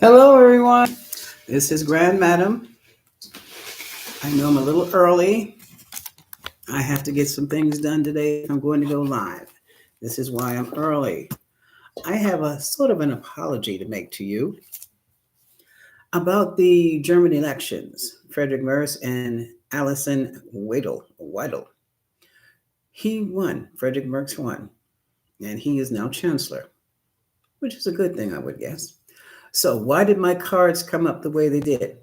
Hello, everyone. This is Grand Madam. I know I'm a little early. I have to get some things done today. I'm going to go live. This is why I'm early. I have a sort of an apology to make to you about the German elections. Frederick Merz and Alison Weidel. He won. Frederick Merz won, and he is now chancellor, which is a good thing, I would guess. So, why did my cards come up the way they did?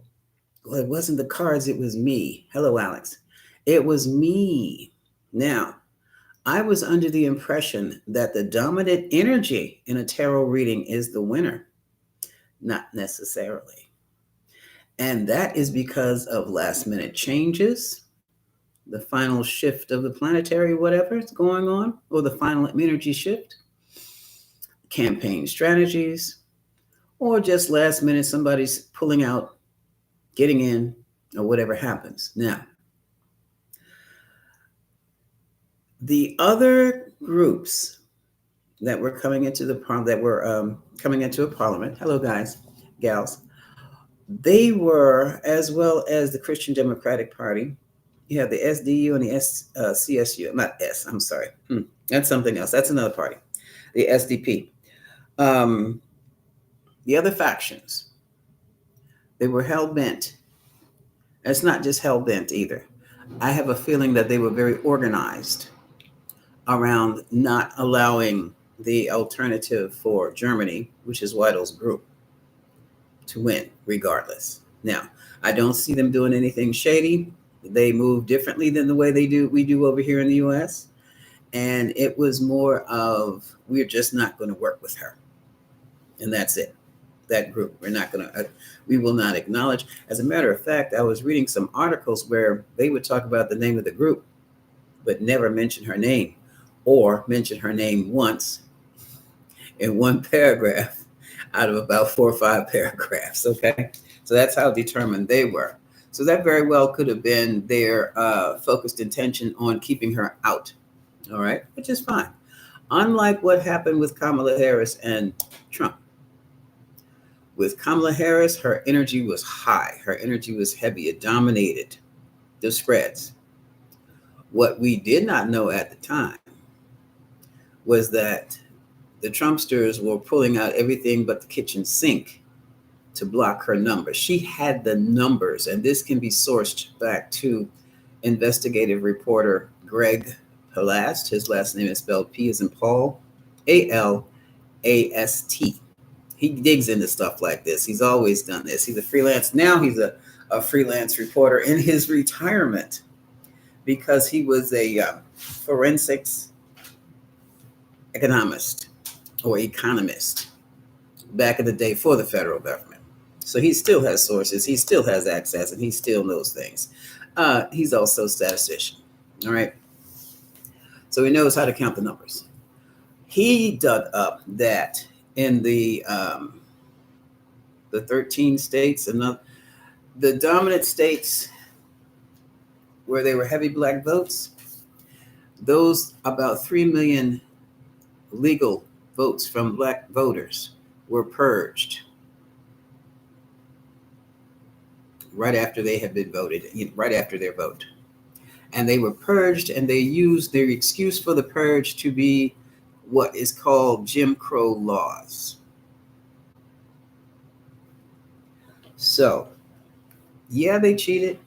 Well, it wasn't the cards, it was me. Hello, Alex. It was me. Now, I was under the impression that the dominant energy in a tarot reading is the winner. Not necessarily. And that is because of last minute changes, the final shift of the planetary, whatever is going on, or the final energy shift, campaign strategies, or just last minute somebody's pulling out, getting in, or whatever happens. Now, the other groups that were coming into coming into a parliament. Hello, guys, gals. They were, as well as the Christian Democratic Party. You have the SDU and the CSU. Not S. I'm sorry. That's something else. That's another party. The SDP. Um, the other factions. They were hell bent. It's not just hell bent either. I have a feeling that they were very organized around not allowing the alternative for Germany, which is Weidel's group, to win regardless. Now, I don't see them doing anything shady. They move differently than the way we do over here in the US. And it was more of, we're just not going to work with her. And that's it. That group, we will not acknowledge. As a matter of fact, I was reading some articles where they would talk about the name of the group, but never mention her name, or mention her name once in one paragraph out of about 4 or 5 paragraphs. Okay. So that's how determined they were. So that very well could have been their focused intention on keeping her out. All right. Which is fine. Unlike what happened with Kamala Harris and Trump. With Kamala Harris, her energy was high. Her energy was heavy. It dominated the spreads. What we did not know at the time was that the Trumpsters were pulling out everything but the kitchen sink to block her numbers. She had the numbers, and this can be sourced back to investigative reporter Greg Palast. His last name is spelled P as in Paul, Alast. He digs into stuff like this. He's always done this. He's a freelance. Now he's a freelance reporter in his retirement because he was a forensics economist or economist back in the day for the federal government. So he still has sources, he still has access, and he still knows things. He's also a statistician. All right. So he knows how to count the numbers. He dug up that in the 13 states and the dominant states where they were heavy black votes, those about 3 million legal votes from black voters were purged right after they had been voted, right after their vote. And they were purged, and they used their excuse for the purge to be what is called Jim Crow laws. So, yeah, they cheated.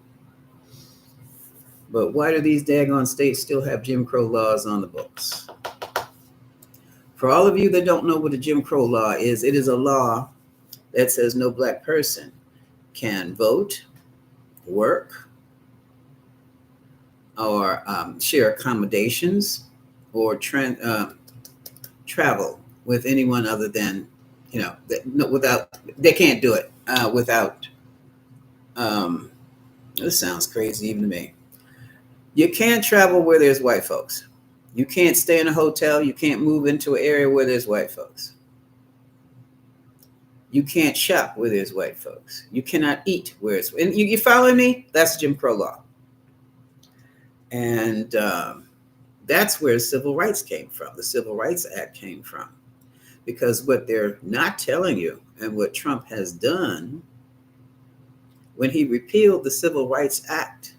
But why do these daggone states still have Jim Crow laws on the books? For all of you that don't know what a Jim Crow law is, it is a law that says no black person can vote, work, or share accommodations, or travel with anyone other than, they can't do it without, this sounds crazy even to me. You can't travel where there's white folks. You can't stay in a hotel. You can't move into an area where there's white folks. You can't shop where there's white folks. You cannot eat where it's, and you following me? That's Jim Crow law. And that's where civil rights came from. The Civil Rights Act came from. Because what they're not telling you, and what Trump has done when he repealed the Civil Rights Act,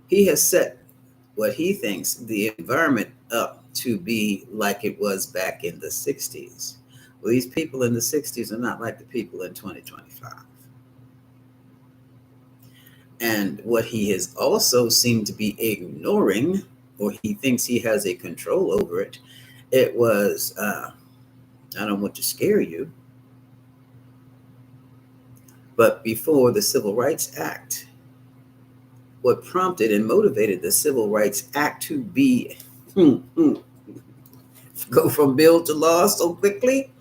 he has set what he thinks the environment up to be like it was back in the 60s. Well, these people in the 60s are not like the people in 2025. And what he has also seemed to be ignoring, or he thinks he has a control over it, it was, I don't want to scare you, but before the Civil Rights Act, what prompted and motivated the Civil Rights Act to be go from bill to law so quickly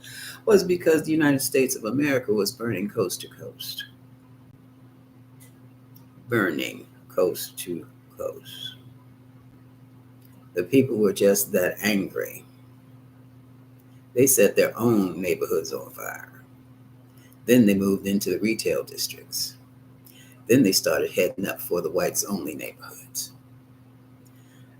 was because the United States of America was burning coast to coast. Burning coast to coast. The people were just that angry. They set their own neighborhoods on fire. Then they moved into the retail districts. Then they started heading up for the whites only neighborhoods.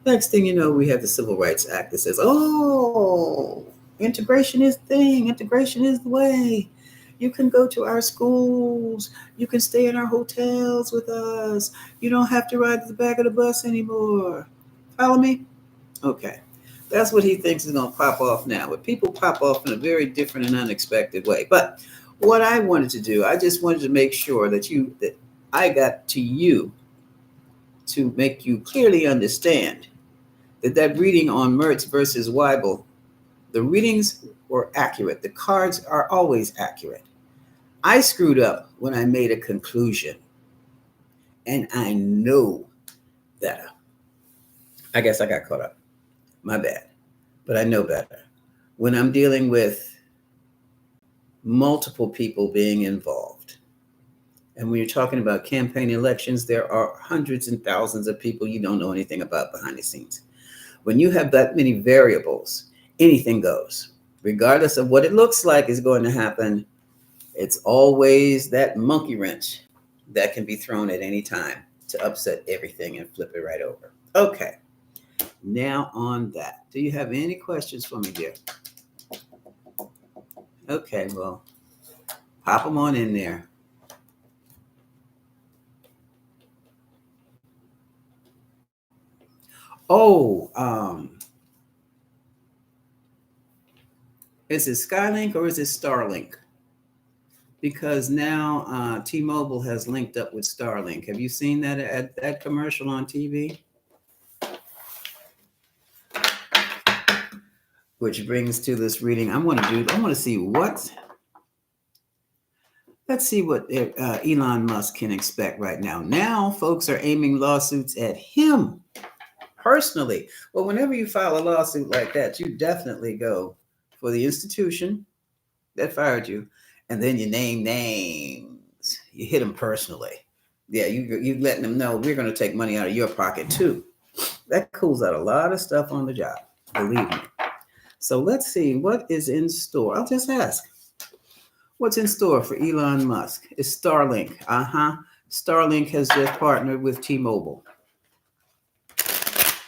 Next thing you know, we have the Civil Rights Act that says, oh, integration is the thing. Integration is the way. You can go to our schools. You can stay in our hotels with us. You don't have to ride to the back of the bus anymore. Follow me? Okay. That's what he thinks is going to pop off now. But people pop off in a very different and unexpected way. But what I wanted to do, I just wanted to make sure that I got to you to make you clearly understand that reading on Mertz versus Weibel, the readings were accurate. The cards are always accurate. I screwed up when I made a conclusion. And I know better. I guess I got caught up. My bad. But I know better. When I'm dealing with multiple people being involved, and when you're talking about campaign elections, there are hundreds and thousands of people you don't know anything about behind the scenes. When you have that many variables, anything goes. Regardless of what it looks like is going to happen, it's always that monkey wrench that can be thrown at any time to upset everything and flip it right over. Okay, now on that. Do you have any questions for me, dear? Okay, well, pop them on in there. Oh, is it Skylink or is it Starlink? Because now T-Mobile has linked up with Starlink. Have you seen that commercial on TV? Which brings to this reading. I want to see what. Let's see what Elon Musk can expect right now. Now, folks are aiming lawsuits at him personally. Well, whenever you file a lawsuit like that, you definitely go for the institution that fired you, and then you name names. You hit them personally. Yeah, you letting them know we're going to take money out of your pocket too. That cools out a lot of stuff on the job, believe me. So let's see what is in store. I'll just ask. What's in store for Elon Musk? It's Starlink. Starlink has just partnered with T-Mobile.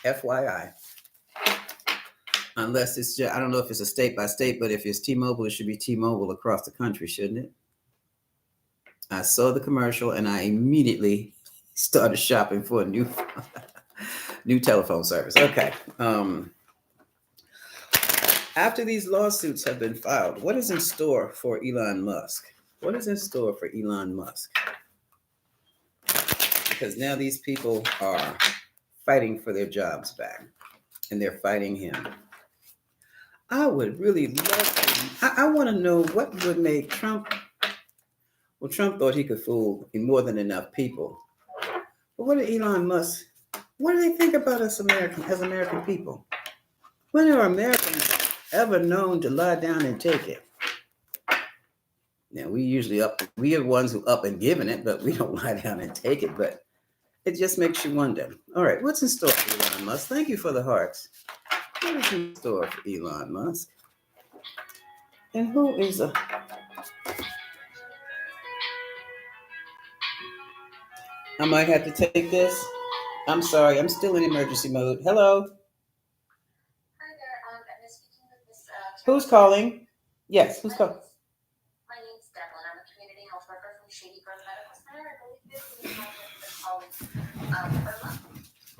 FYI. Unless it's just, I don't know if it's a state by state, but if it's T-Mobile, it should be T-Mobile across the country, shouldn't it? I saw the commercial and I immediately started shopping for a new telephone service. Okay. After these lawsuits have been filed, what is in store for Elon Musk? What is in store for Elon Musk? Because now these people are fighting for their jobs back, and they're fighting him. I would really love to. I want to know what would make Trump. Well, Trump thought he could fool more than enough people. But what did Elon Musk? What do they think about us American people? When are Americans ever known to lie down and take it? Now we are the ones who up and giving it, but we don't lie down and take it. But it just makes you wonder. All right, what's in store for Elon Musk? Thank you for the hearts. What is in store for Elon Musk? And who is a... I might have to take this. I'm sorry, I'm still in emergency mode. Hello? Hi there, I'm speaking with Miss... Who's calling? Yes, who's calling?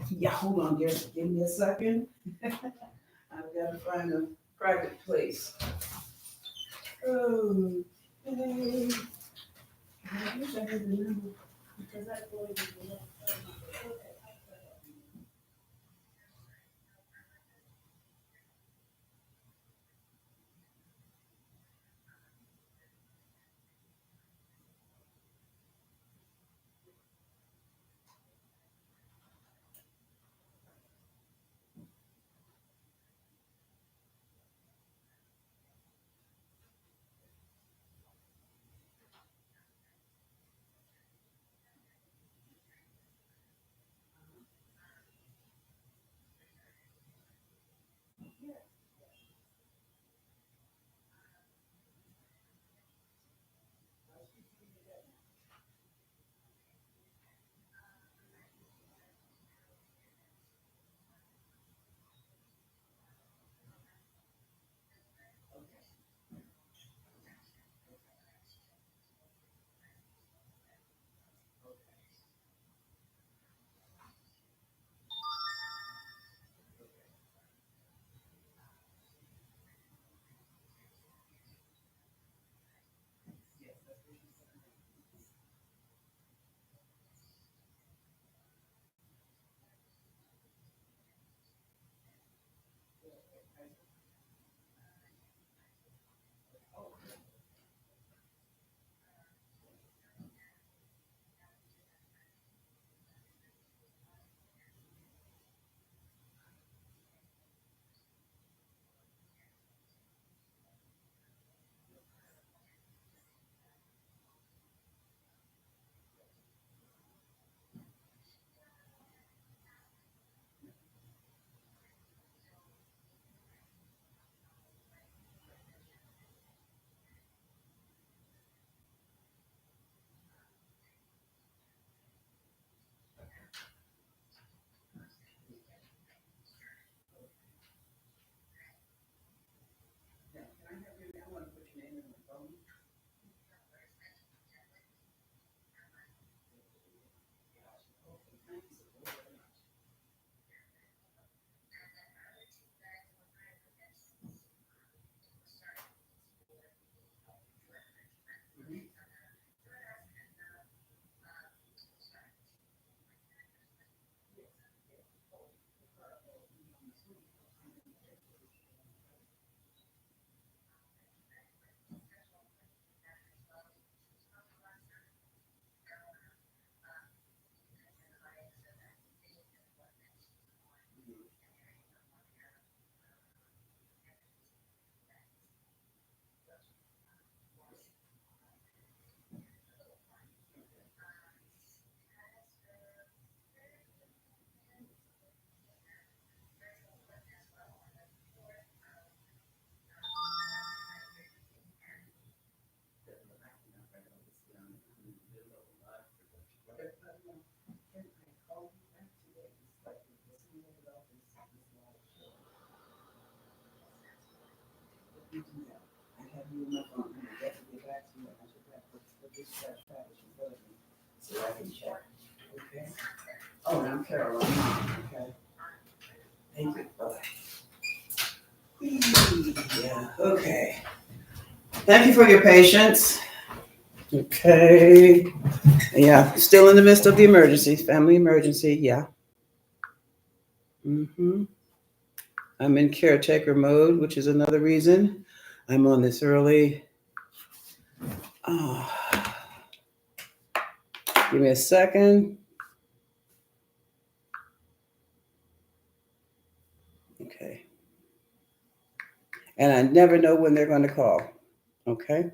Yeah, hold on, give me a second. I've got to find a private place. Okay. I wish I had the number. Because that boy was I have you in my phone. I'm gonna definitely get back to you. I should have put this stuff back so I can check. Okay. Oh, and I'm Caroline. Okay. Thank you. Bye-bye. Yeah. Okay. Thank you for your patience. Okay. Yeah. Still in the midst of the emergency, family emergency. Yeah. I'm in caretaker mode, which is another reason I'm on this early. Oh, give me a second. Okay. And I never know when they're going to call. Okay.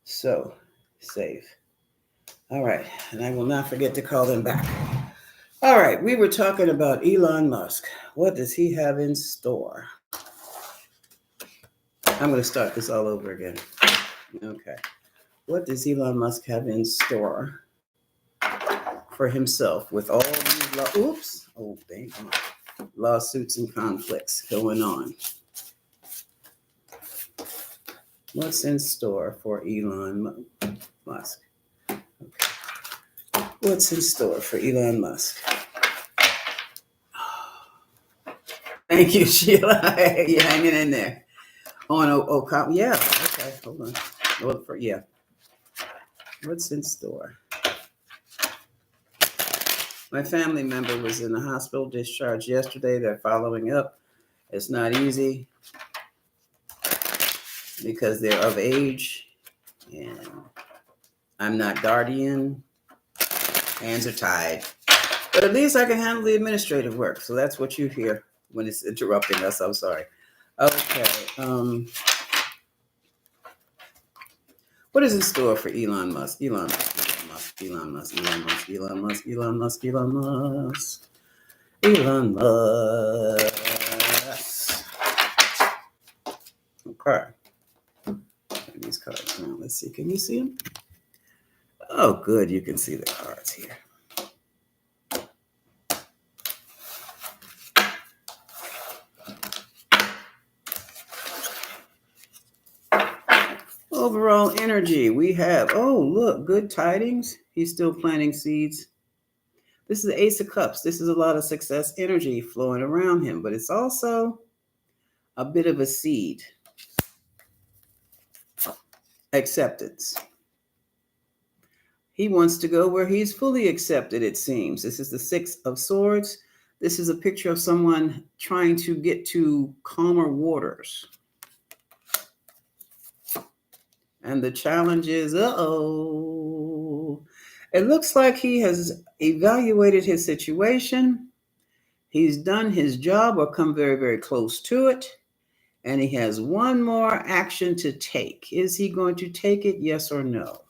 So, save. All right. And I will not forget to call them back. All right. We were talking about Elon Musk. What does he have in store? I'm going to start this all over again. Okay. What does Elon Musk have in store for himself with all these lawsuits and conflicts going on? What's in store for Elon Musk? Okay. What's in store for Elon Musk? Thank you, Sheila. You're hanging in there. Yeah. Okay, hold on. Yeah. What's in store? My family member was in the hospital, discharged yesterday. They're following up. It's not easy because they're of age, and I'm not guardian. Hands are tied. But at least I can handle the administrative work. So that's what you hear when it's interrupting us. I'm sorry. Okay. What is in store for Elon Musk? Elon Musk. Elon Musk. Elon Musk. Elon Musk. Elon Musk. Elon Musk. Elon Musk. Okay. These cards now. Let's see. Can you see them? Oh, good. You can see the cards here. Overall energy, we have, oh, look, good tidings. He's still planting seeds. This is the Ace of Cups. This is a lot of success energy flowing around him, but it's also a bit of a seed. Acceptance. He wants to go where he's fully accepted, it seems. This is the Six of Swords. This is a picture of someone trying to get to calmer waters. And the challenge is, it looks like he has evaluated his situation. He's done his job or come very, very close to it. And he has one more action to take. Is he going to take it? Yes or no?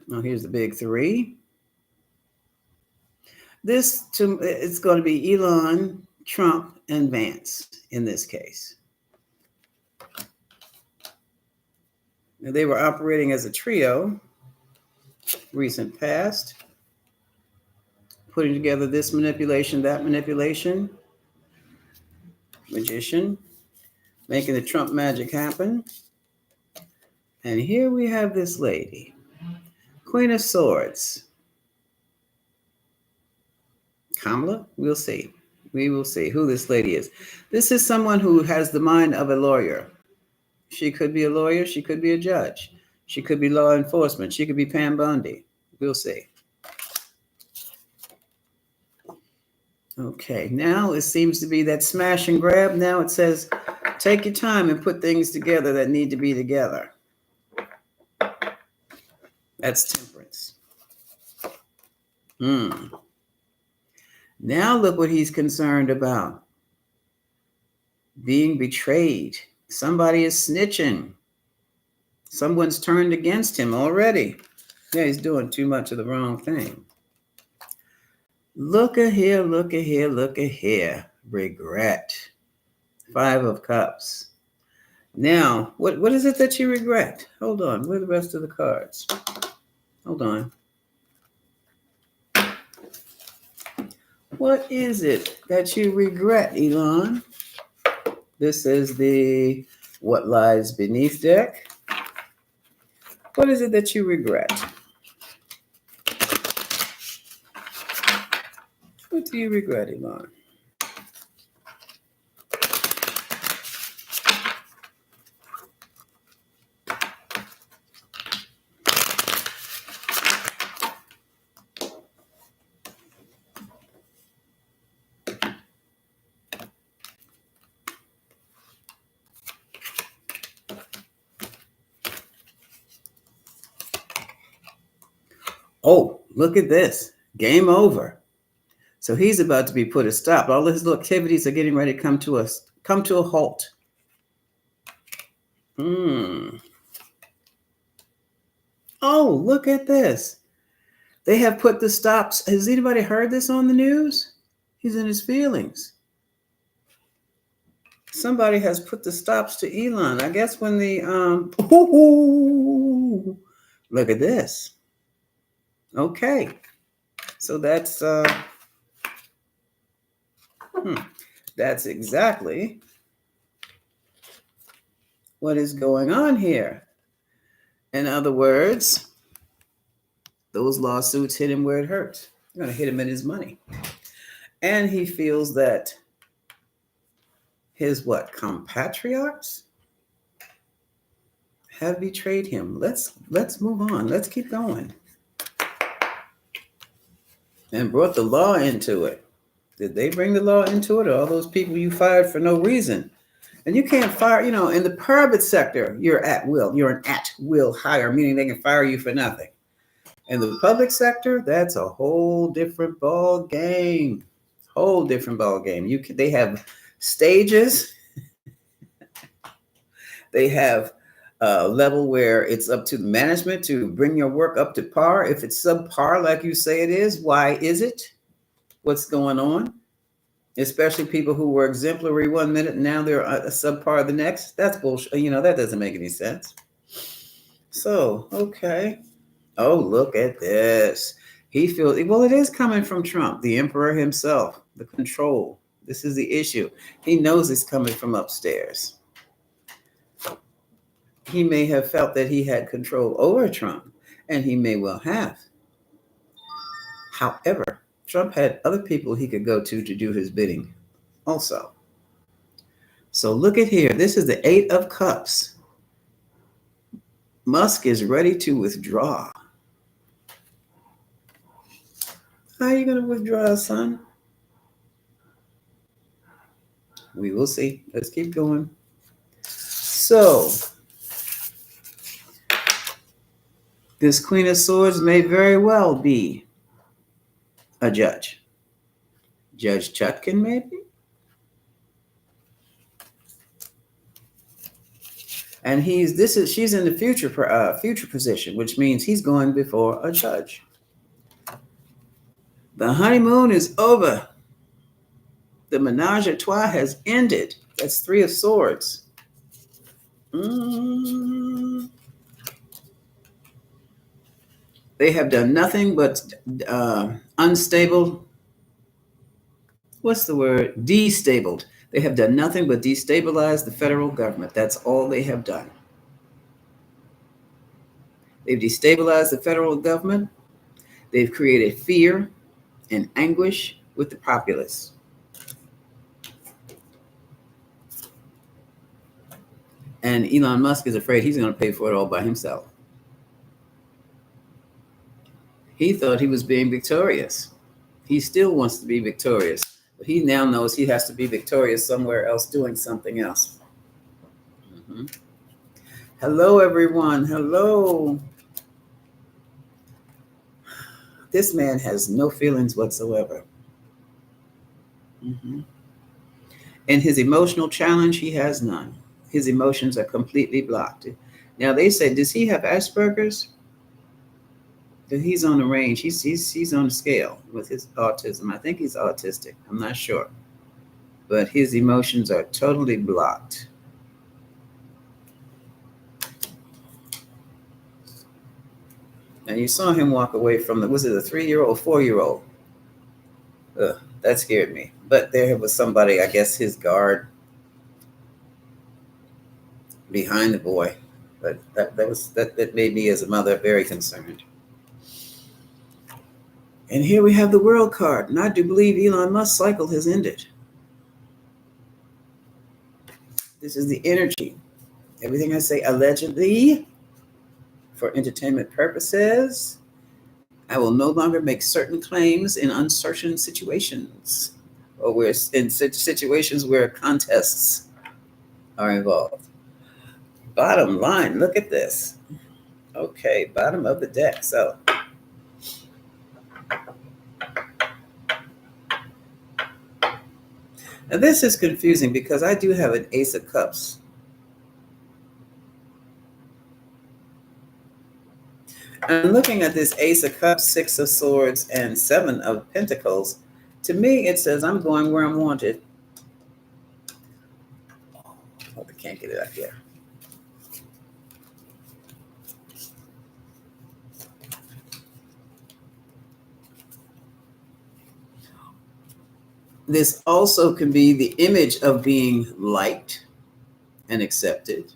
Now here's the big three. It's going to be Elon, Trump, and Vance in this case. Now, they were operating as a trio, recent past, putting together this manipulation, that manipulation, magician, making the Trump magic happen. And here we have this lady, Queen of Swords. Kamala, we'll see. We will see who this lady is. This is someone who has the mind of a lawyer. She could be a lawyer. She could be a judge. She could be law enforcement. She could be Pam Bundy. We'll see. Okay, now it seems to be that smash and grab. Now it says, take your time and put things together that need to be together. That's temperance. Now look what he's concerned about. Being betrayed. Somebody is snitching. Someone's turned against him already. Yeah, he's doing too much of the wrong thing. Look at here, look at here, look at here. Regret. 5 of Cups. Now, what is it that you regret? Hold on. Where are the rest of the cards? Hold on. What is it that you regret, Elon? This is the What Lies Beneath deck. What is it that you regret? What do you regret, Elon? Oh, look at this. Game over. So he's about to be put a stop. All his little activities are getting ready to come to a halt. Oh, look at this. They have put the stops. Has anybody heard this on the news? He's in his feelings. Somebody has put the stops to Elon. I guess when the look at this. Okay. So that's exactly what is going on here. In other words, those lawsuits hit him where it hurts. They're going to hit him in his money. And he feels that his compatriots have betrayed him. Let's move on. Let's keep going. And brought the law into it. Did they bring the law into it, or all those people you fired for no reason? And you can't fire, in the private sector, you're at will. You're an at-will hire, meaning they can fire you for nothing. In the public sector, that's a whole different ball game. Whole different ball game. They have stages. They have a level where it's up to the management to bring your work up to par. If it's subpar, like you say it is, why is it? What's going on? Especially people who were exemplary one minute and now they're a subpar the next. That's bullshit. That doesn't make any sense. So, okay. Oh, look at this. He feels, well, it is coming from Trump, the emperor himself, the control. This is the issue. He knows it's coming from upstairs. He may have felt that he had control over Trump, and he may well have. However, Trump had other people he could go to do his bidding also. So look at here. This is the 8 of Cups. Musk is ready to withdraw. How are you going to withdraw, son? We will see. Let's keep going. So, this Queen of Swords may very well be a judge. Judge Chutkin, maybe? And she's in the future position, which means he's going before a judge. The honeymoon is over. The menage a trois has ended. That's 3 of Swords. They have done nothing but unstable. What's the word? Destabled. They have done nothing but destabilize the federal government. That's all they have done. They've destabilized the federal government. They've created fear and anguish with the populace. And Elon Musk is afraid he's going to pay for it all by himself. He thought he was being victorious. He still wants to be victorious, but he now knows he has to be victorious somewhere else doing something else. Hello, everyone. Hello. This man has no feelings whatsoever. In his emotional challenge, he has none. His emotions are completely blocked. Now, they say, does he have Asperger's? He's on the range. He's on the scale with his autism. I think he's autistic. I'm not sure. But his emotions are totally blocked. And you saw him walk away from was it a 3-year-old, 4-year-old? That scared me. But there was somebody, I guess his guard, behind the boy. But that made me as a mother very concerned. And here we have the World card. And I do believe Elon Musk's cycle has ended. This is the energy. Everything I say allegedly for entertainment purposes. I will no longer make certain claims in uncertain situations, or where in situations where contests are involved. Bottom line, look at this. Okay, bottom of the deck. So now this is confusing because I do have an Ace of Cups. I'm looking at this Ace of Cups, 6 of Swords, and 7 of Pentacles. To me, it says I'm going where I'm wanted. Oh, I can't get it up here. This also can be the image of being liked and accepted.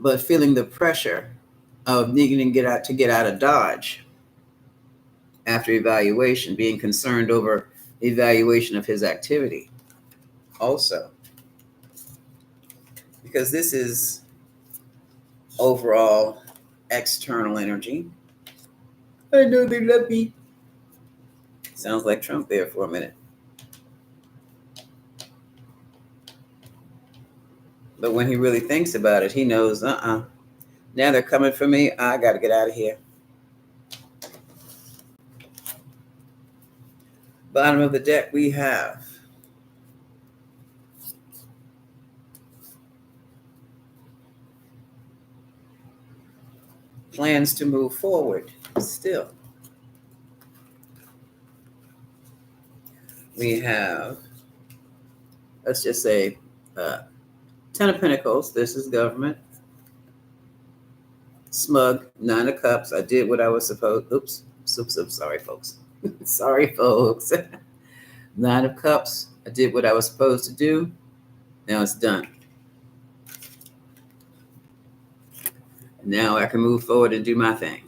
but feeling the pressure of needing to get out of Dodge after evaluation, being concerned over evaluation of his activity also, because this is overall external energy. I know they love me. Sounds like Trump there for a minute. But when he really thinks about it, he knows, now they're coming for me. I got to get out of here. Bottom of the deck, we have plans to move forward still. We have, let's just say, Ten of Pentacles. This is government. Smug, Nine of Cups. I did what I was supposed. Oops. Sorry, folks. Sorry, folks. Nine of Cups. I did what I was supposed to do. Now it's done. Now I can move forward and do my thing.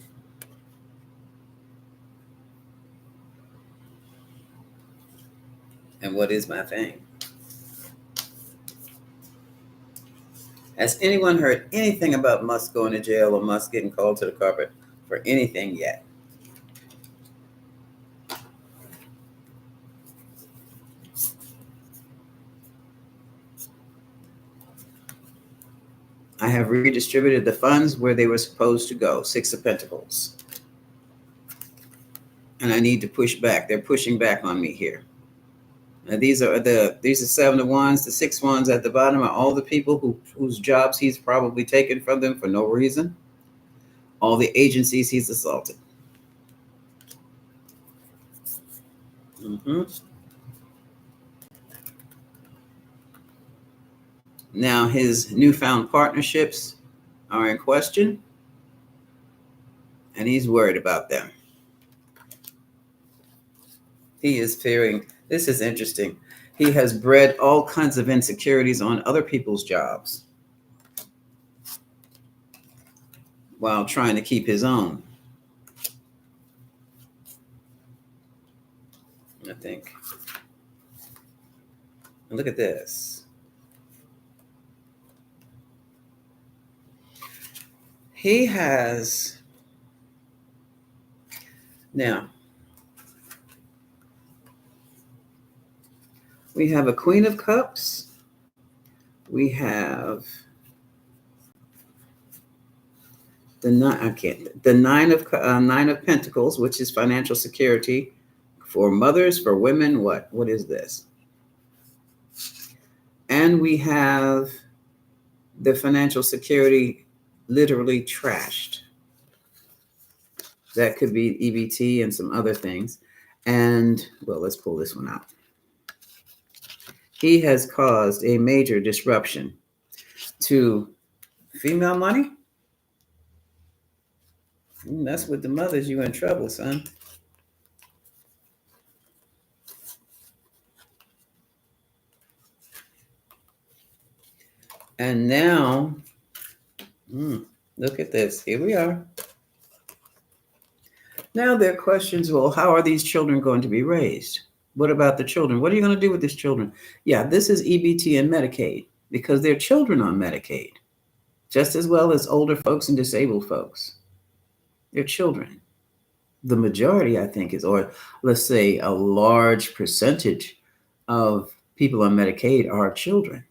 And what is my thing? Has anyone heard anything about Musk going to jail or Musk getting called to the carpet for anything yet? I have redistributed the funds where they were supposed to go. Six of Pentacles. And I need to push back. They're pushing back on me here. Now these are Seven of Wands. The 6 Wands at the bottom are all the people whose jobs he's probably taken from them for no reason. All the agencies he's assaulted. Now his newfound partnerships are in question, and he's worried about them. He is fearing, this is interesting, he has bred all kinds of insecurities on other people's jobs while trying to keep his own. I think. Look at this. He has, now, we have a Queen of Cups. We have the Nine of Pentacles, which is financial security for mothers, for women. What is this? And we have the financial security literally trashed. That could be EBT and some other things. And, well, let's pull this one out. He has caused a major disruption to female money. That's with the mothers, you in trouble, son. And now, look at this. Here we are. Now there are questions, well, how are these children going to be raised? What about the children? What are you going to do with these children? Yeah, this is EBT and Medicaid because they're children on Medicaid, just as well as older folks and disabled folks. They're children. The majority, I think, is, or let's say a large percentage of people on Medicaid are children.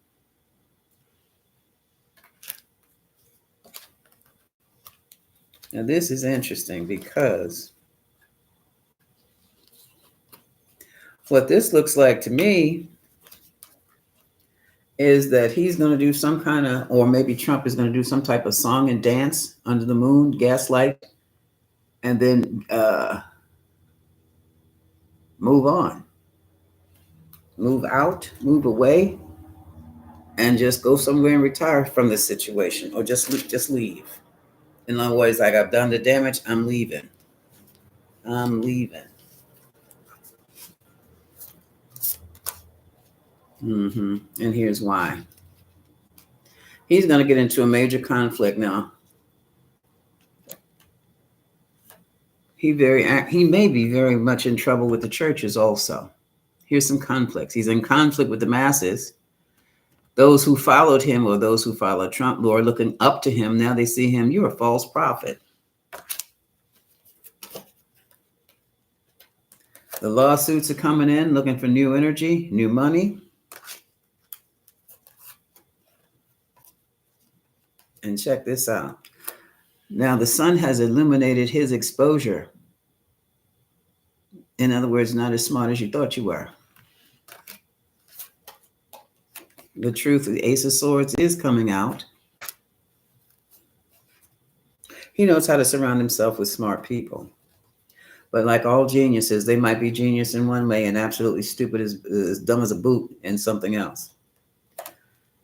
Now, this is interesting because what this looks like to me is that he's going to do some kind of, or maybe Trump is going to do some type of song and dance under the moon, gaslight, and then move on, move out, move away, and just go somewhere and retire from this situation, or just leave. In other words, like, I've done the damage, I'm leaving. I'm leaving. And here's why. He's going to get into a major conflict now. He may be very much in trouble with the churches also. Here's some conflicts. He's in conflict with the masses. Those who followed him or those who followed Trump, who are looking up to him, now they see him, you're a false prophet. The lawsuits are coming in, looking for new energy, new money. And check this out. Now the sun has illuminated his exposure. In other words, not as smart as you thought you were. The truth of the Ace of Swords is coming out. He knows how to surround himself with smart people. But like all geniuses, they might be genius in one way and absolutely stupid, as dumb as a boot in something else.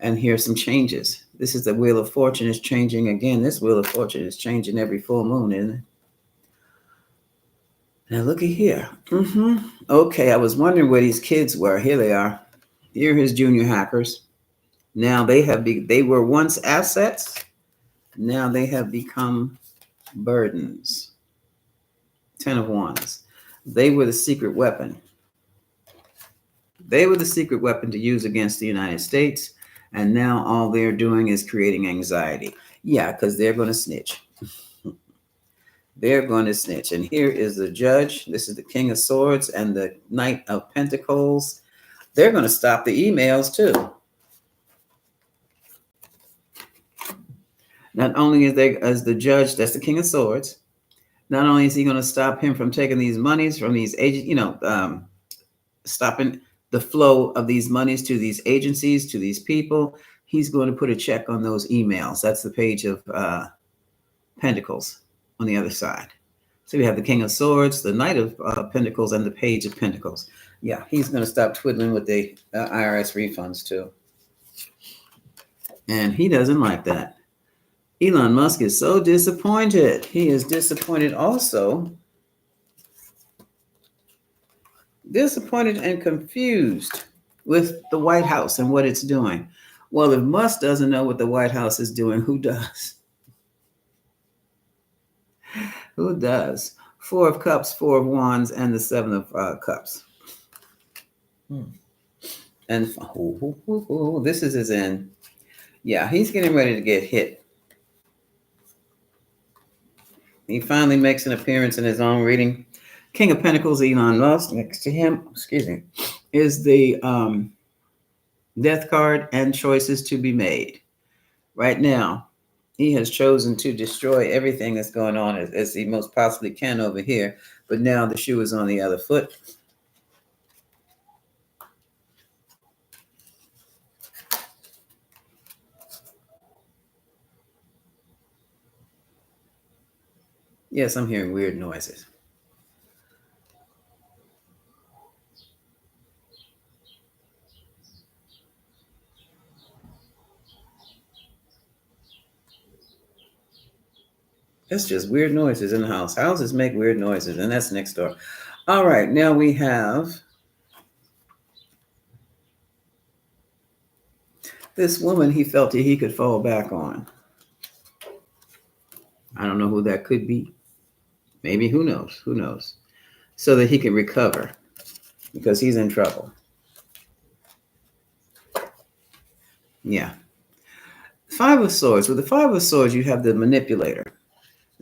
And here's some changes. This is the Wheel of Fortune is changing again. This Wheel of Fortune is changing every full moon, isn't it? Now looky here. Okay, I was wondering where these kids were. Here they are. Here are his junior hackers. Now they were once assets. Now they have become burdens. 10 of Wands. They were the secret weapon. They were the secret weapon to use against the United States. And now all they're doing is creating anxiety. Yeah, because they're going to snitch. They're going to snitch. And here is the judge. This is the King of Swords and the Knight of Pentacles. They're going to stop the emails too. Not only as the judge, that's the King of Swords. Not only is he going to stop him from taking these monies from these agents, stopping the flow of these monies to these agencies, to these people, he's going to put a check on those emails. That's the Page of Pentacles on the other side. So we have the King of Swords, the Knight of Pentacles, and the Page of Pentacles. Yeah, he's going to stop twiddling with the IRS refunds too. And he doesn't like that. Elon Musk is so disappointed. He is disappointed also. Disappointed and confused with the White House and what it's doing. Well, if Musk doesn't know what the White House is doing, who does? Who does? 4 of Cups, 4 of Wands, and the 7 of Cups. And this is his end. Yeah, he's getting ready to get hit. He finally makes an appearance in his own reading. King of Pentacles, Elon Musk. Next to him, is the Death card and choices to be made. Right now, he has chosen to destroy everything that's going on as he most possibly can over here. But now the shoe is on the other foot. Yes, I'm hearing weird noises. It's just weird noises in the house. Houses make weird noises, and that's next door. All right, now we have this woman he felt that he could fall back on. I don't know who that could be. Maybe, who knows? Who knows? So that he can recover because he's in trouble. Yeah. 5 of Swords. With the 5 of Swords, you have the manipulator.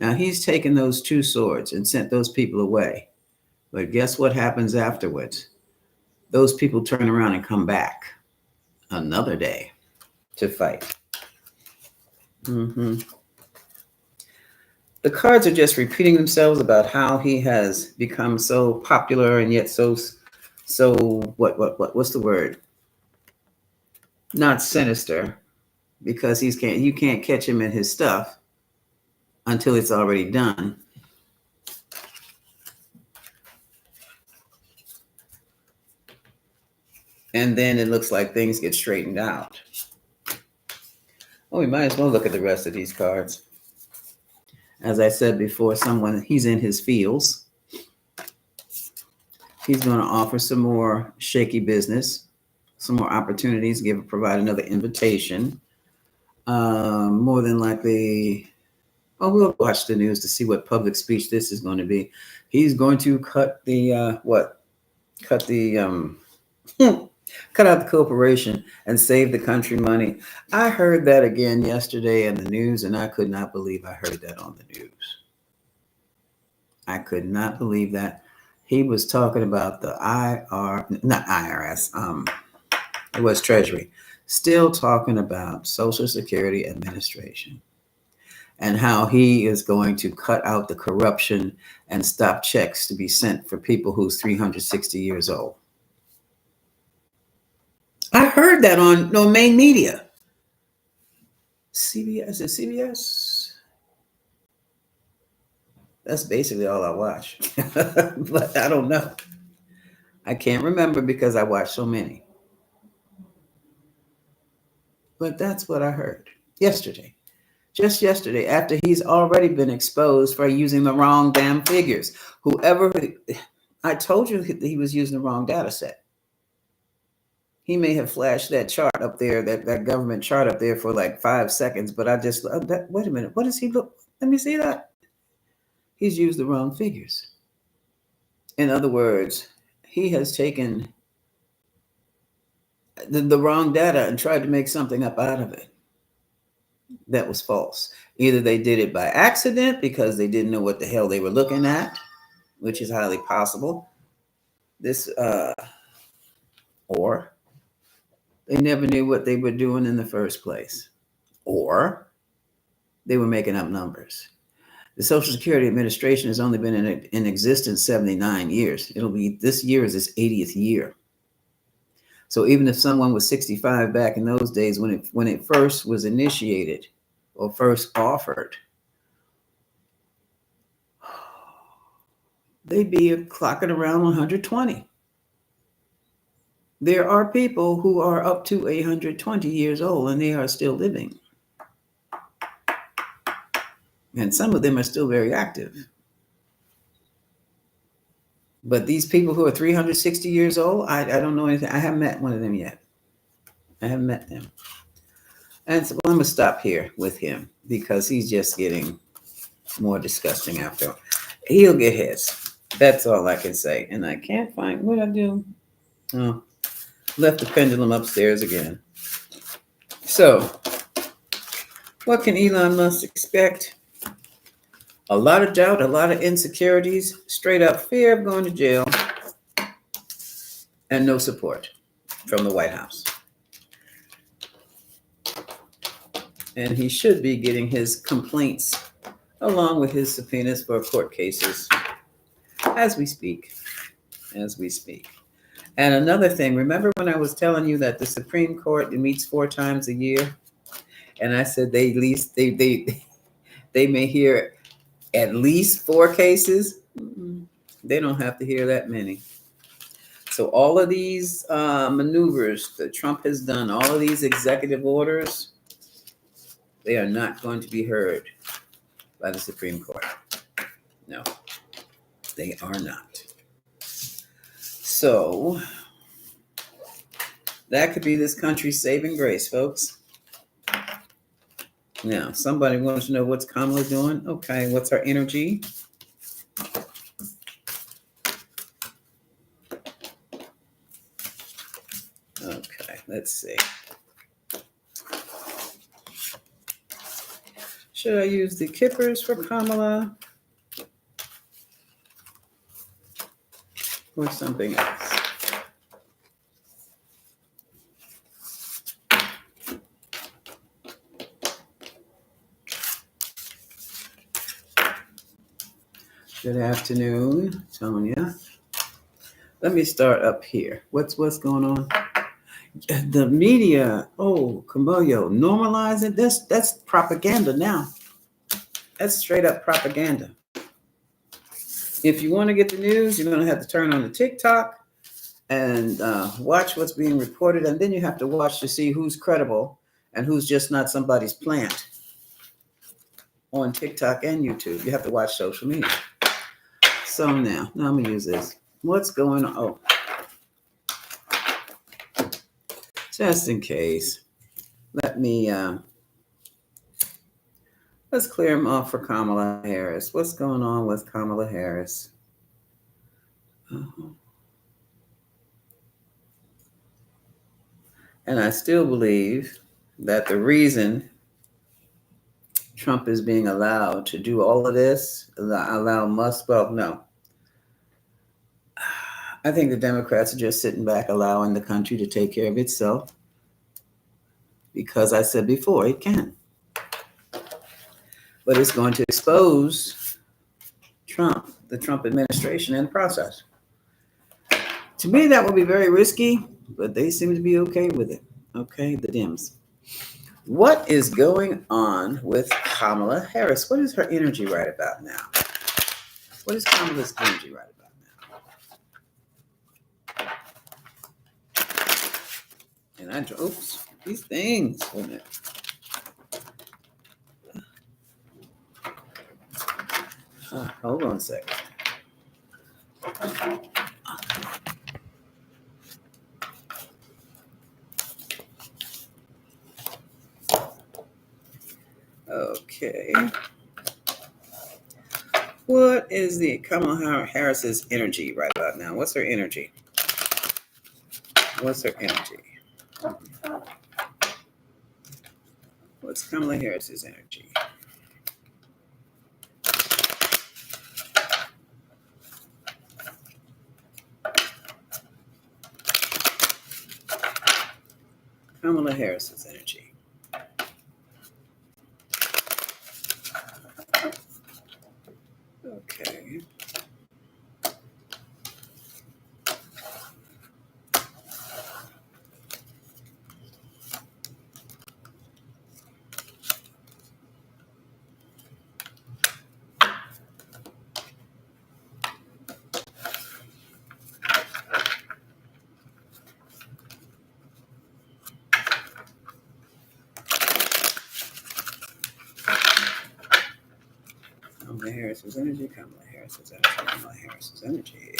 Now, he's taken those 2 swords and sent those people away. But guess what happens afterwards? Those people turn around and come back another day to fight. The cards are just repeating themselves about how he has become so popular and yet so what's the word? Not sinister, because you can't catch him in his stuff until it's already done. And then it looks like things get straightened out. Oh, we might as well look at the rest of these cards. As I said before, he's in his fields. He's going to offer some more shaky business, some more opportunities, provide another invitation. More than likely, oh, we'll watch the news to see what public speech this is going to be. He's going to cut the what? Cut the cut out the corporation and save the country money. I heard that again yesterday in the news, and I could not believe I heard that on the news. I could not believe that. He was talking about the not IRS, it was Treasury, still talking about Social Security Administration and how he is going to cut out the corruption and stop checks to be sent for people who's 360 years old. I heard that on main media. CBS, is it CBS? That's basically all I watch. But I don't know. I can't remember because I watch so many. But that's what I heard yesterday. Just yesterday, after he's already been exposed for using the wrong damn figures. I told you he was using the wrong data set. He may have flashed that chart up there, that government chart up there for like 5 seconds, but I just, wait a minute, what does he look? Let me see that. He's used the wrong figures. In other words, he has taken the wrong data and tried to make something up out of it that was false. Either they did it by accident because they didn't know what the hell they were looking at, which is highly possible. Or they never knew what they were doing in the first place, or they were making up numbers. The Social Security Administration has only been in existence 79 years. This year is its 80th year. So even if someone was 65 back in those days when it first was initiated or first offered, they'd be clocking around 120. There are people who are up to 120 years old and they are still living. And some of them are still very active. But these people who are 360 years old, I don't know anything. I haven't met one of them yet. I haven't met them. And so I'm going to stop here with him because he's just getting more disgusting after. He'll get his. That's all I can say. And I can't find what I do. Oh, left the pendulum upstairs again. So, what can Elon Musk expect? A lot of doubt, a lot of insecurities, straight up fear of going to jail, and no support from the White House. And he should be getting his complaints along with his subpoenas for court cases as we speak. And another thing, remember when I was telling you that the Supreme Court meets 4 times a year? And I said they may hear at least 4 cases. They don't have to hear that many. So all of these maneuvers that Trump has done, all of these executive orders, they are not going to be heard by the Supreme Court. No, they are not. So that could be this country's saving grace, folks. Now, somebody wants to know what's Kamala doing. Okay, what's her energy? Okay, let's see. Should I use the kippers for Kamala? Or something else? Good afternoon, Tonya. Let me start up here. What's going on? The media, Kamala, normalize it. That's propaganda now. That's straight up propaganda. If you want to get the news, you're going to have to turn on the TikTok and watch what's being reported, and then you have to watch to see who's credible and who's just not somebody's plant on TikTok and YouTube. You have to watch social media. So now I'm going to use this. What's going on? Oh, just in case, let me Let's clear him off for Kamala Harris. What's going on with Kamala Harris? Uh-huh. And I still believe that the reason Trump is being allowed to do all of this, allow Musk, well, no. I think the Democrats are just sitting back, allowing the country to take care of itself because I said before, it can. But it's going to expose Trump, the Trump administration, in the process. To me, that would be very risky, but they seem to be okay with it. Okay, the Dems. What is going on with Kamala Harris? What is her energy right about now? What is Kamala's energy right about now? And oops, these things. Wait a minute. Hold on a second. Okay. What is the Kamala Harris's energy right about now? What's her energy? What's her energy? What's Kamala Harris's energy? Kamala Harris's energy. Okay. Kamala Harris's energy. Kamala Harris's energy. Kamala Harris's energy.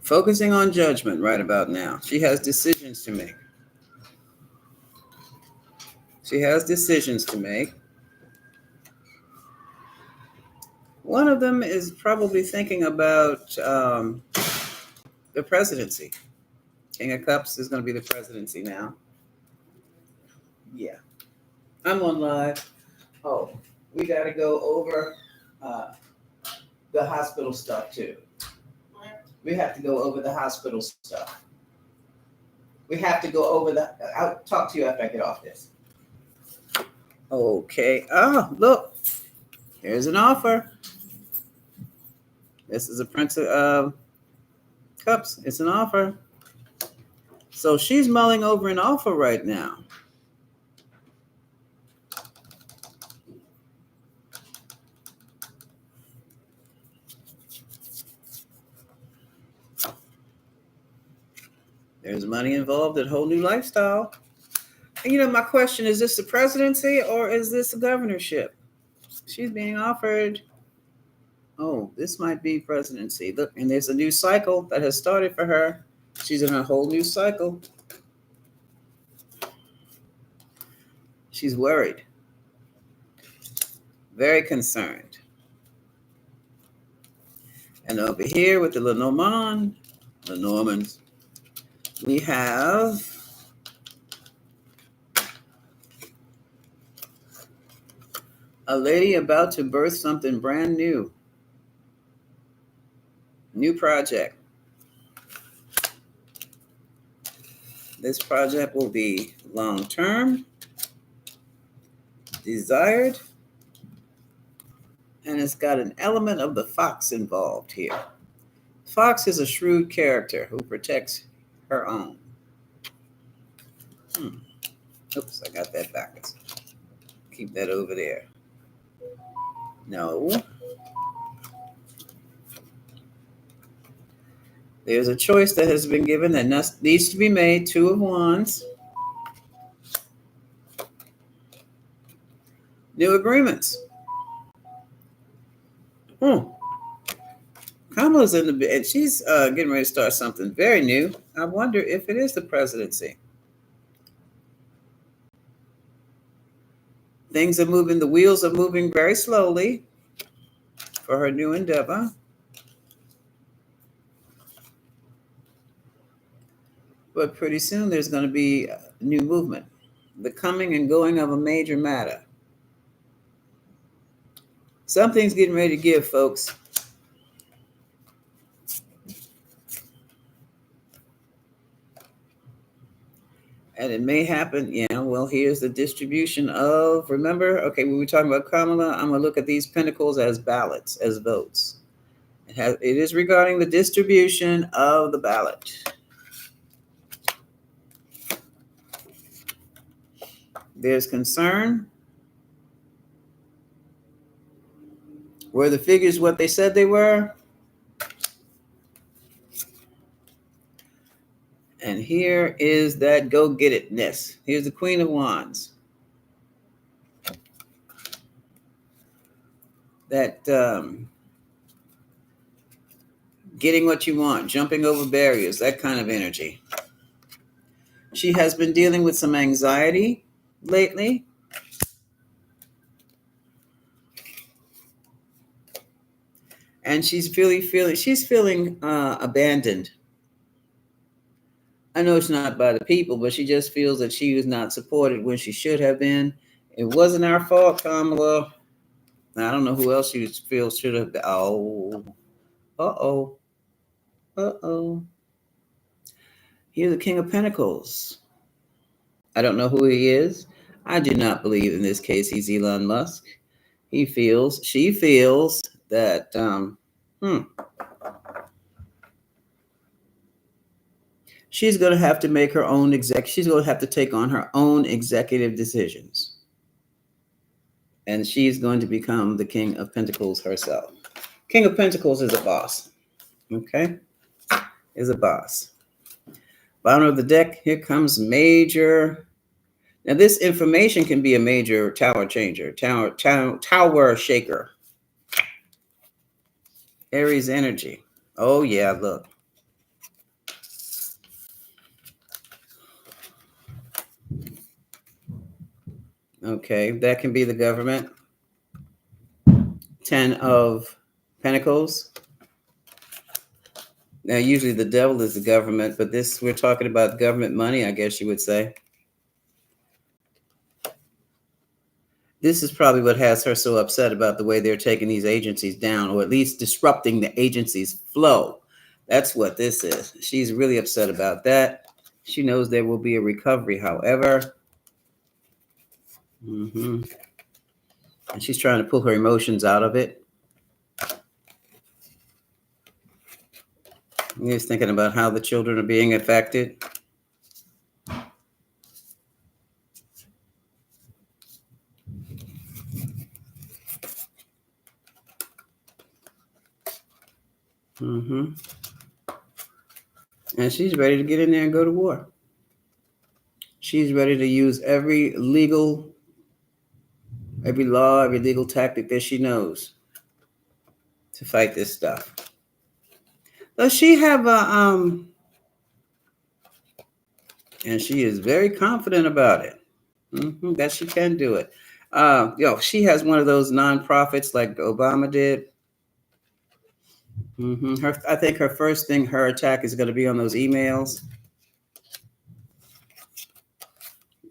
Focusing on judgment right about now. She has decisions to make. She has decisions to make. One of them is probably thinking about the presidency. King of Cups is going to be the presidency now. Yeah. I'm on live. Oh, we got to go over the hospital stuff too. We have to go over the hospital stuff. We have to go over the. I'll talk to you after I get off this. Okay. Oh, look. Here's an offer. This is a Prince of Cups. It's an offer. So she's mulling over an offer right now. There's money involved, a whole new lifestyle. And my question is this the presidency or is this a governorship? She's being offered. Oh, this might be presidency. Look, and there's a new cycle that has started for her. She's in a whole new cycle. She's worried. Very concerned. And over here with the Lenormands, we have a lady about to birth something brand new. New project. This project will be long-term, desired, and it's got an element of the fox involved here. Fox is a shrewd character who protects her own. Oops, I got that backwards. Keep that over there. No. There's a choice that has been given that needs to be made. Two of Wands. New agreements. Kamala's in the and she's getting ready to start something very new. I wonder if it is the presidency. Things are moving. The wheels are moving very slowly for her new endeavor. But pretty soon there's going to be a new movement. The coming and going of a major matter. Something's getting ready to give, folks. And it may happen, well, here's the distribution of, remember, okay, we were talking about Kamala. I'm going to look at these pentacles as ballots, as votes. It is regarding the distribution of the ballot. There's concern. Were the figures what they said they were? And here is that go-get-itness. Here's the Queen of Wands. That getting what you want, jumping over barriers, that kind of energy. She has been dealing with some anxiety lately. And she's feeling abandoned. I know it's not by the people, but she just feels that she was not supported when she should have been. It wasn't our fault, Kamala. I don't know who else she feels should have been. Uh-oh. Here's the King of Pentacles. I don't know who he is. I do not believe in this case he's Elon Musk. She feels that, she's going to have to make her own she's going to have to take on her own executive decisions. And she's going to become the King of Pentacles herself. King of Pentacles is a boss. Okay? Is a boss. Bottom of the deck, here comes major. Now, this information can be a major tower changer, tower shaker. Aries energy. Oh, yeah, look. Okay, that can be the government. 10 of Pentacles. Now, usually the devil is the government, but this, we're talking about government money, I guess you would say. This is probably what has her so upset about the way they're taking these agencies down, or at least disrupting the agency's flow. That's what this is. She's really upset about that. She knows there will be a recovery, however. And she's trying to pull her emotions out of it. He's thinking about how the children are being affected. And she's ready to get in there and go to war. She's ready to use every law, every legal tactic that she knows to fight this stuff. Does she have a and she is very confident about it. That she can do it. She has one of those nonprofits like Obama did. I think her first thing, her attack is going to be on those emails.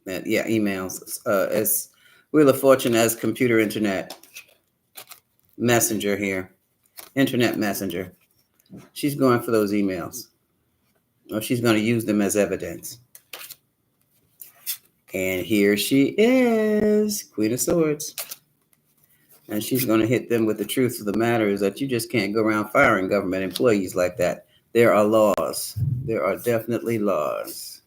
Emails. As Wheel of Fortune as computer internet messenger here. Internet messenger. She's going for those emails. Or she's going to use them as evidence. And here she is, Queen of Swords. And she's going to hit them with the truth of the matter is that you just can't go around firing government employees like that. There are laws. There are definitely laws.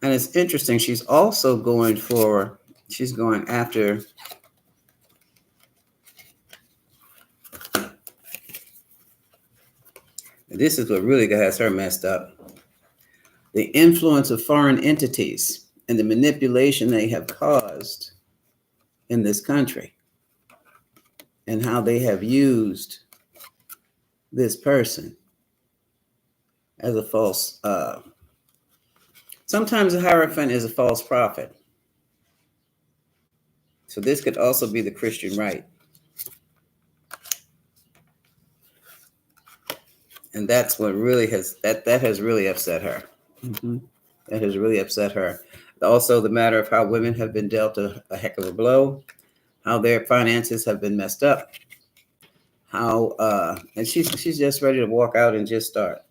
And it's interesting. She's also she's going after, this is what really has her messed up, the influence of foreign entities and the manipulation they have caused in this country and how they have used this person as a false, sometimes a hierophant is a false prophet. So this could also be the Christian right. And that's what really that has really upset her. Mm-hmm. That has really upset her. Also, the matter of how women have been dealt a heck of a blow, how their finances have been messed up, how and she's just ready to walk out and just start.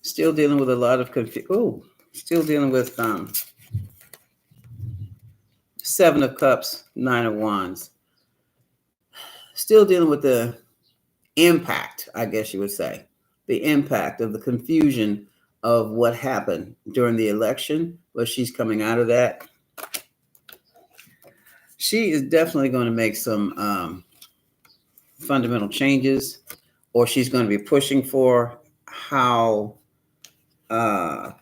Still dealing with a lot of confusion. Oh, still dealing with Seven of Cups, Nine of Wands. Still dealing with the impact, I guess you would say, the impact of the confusion of what happened during the election, but she's coming out of that. She is definitely going to make some fundamental changes, or she's going to be pushing for how I'm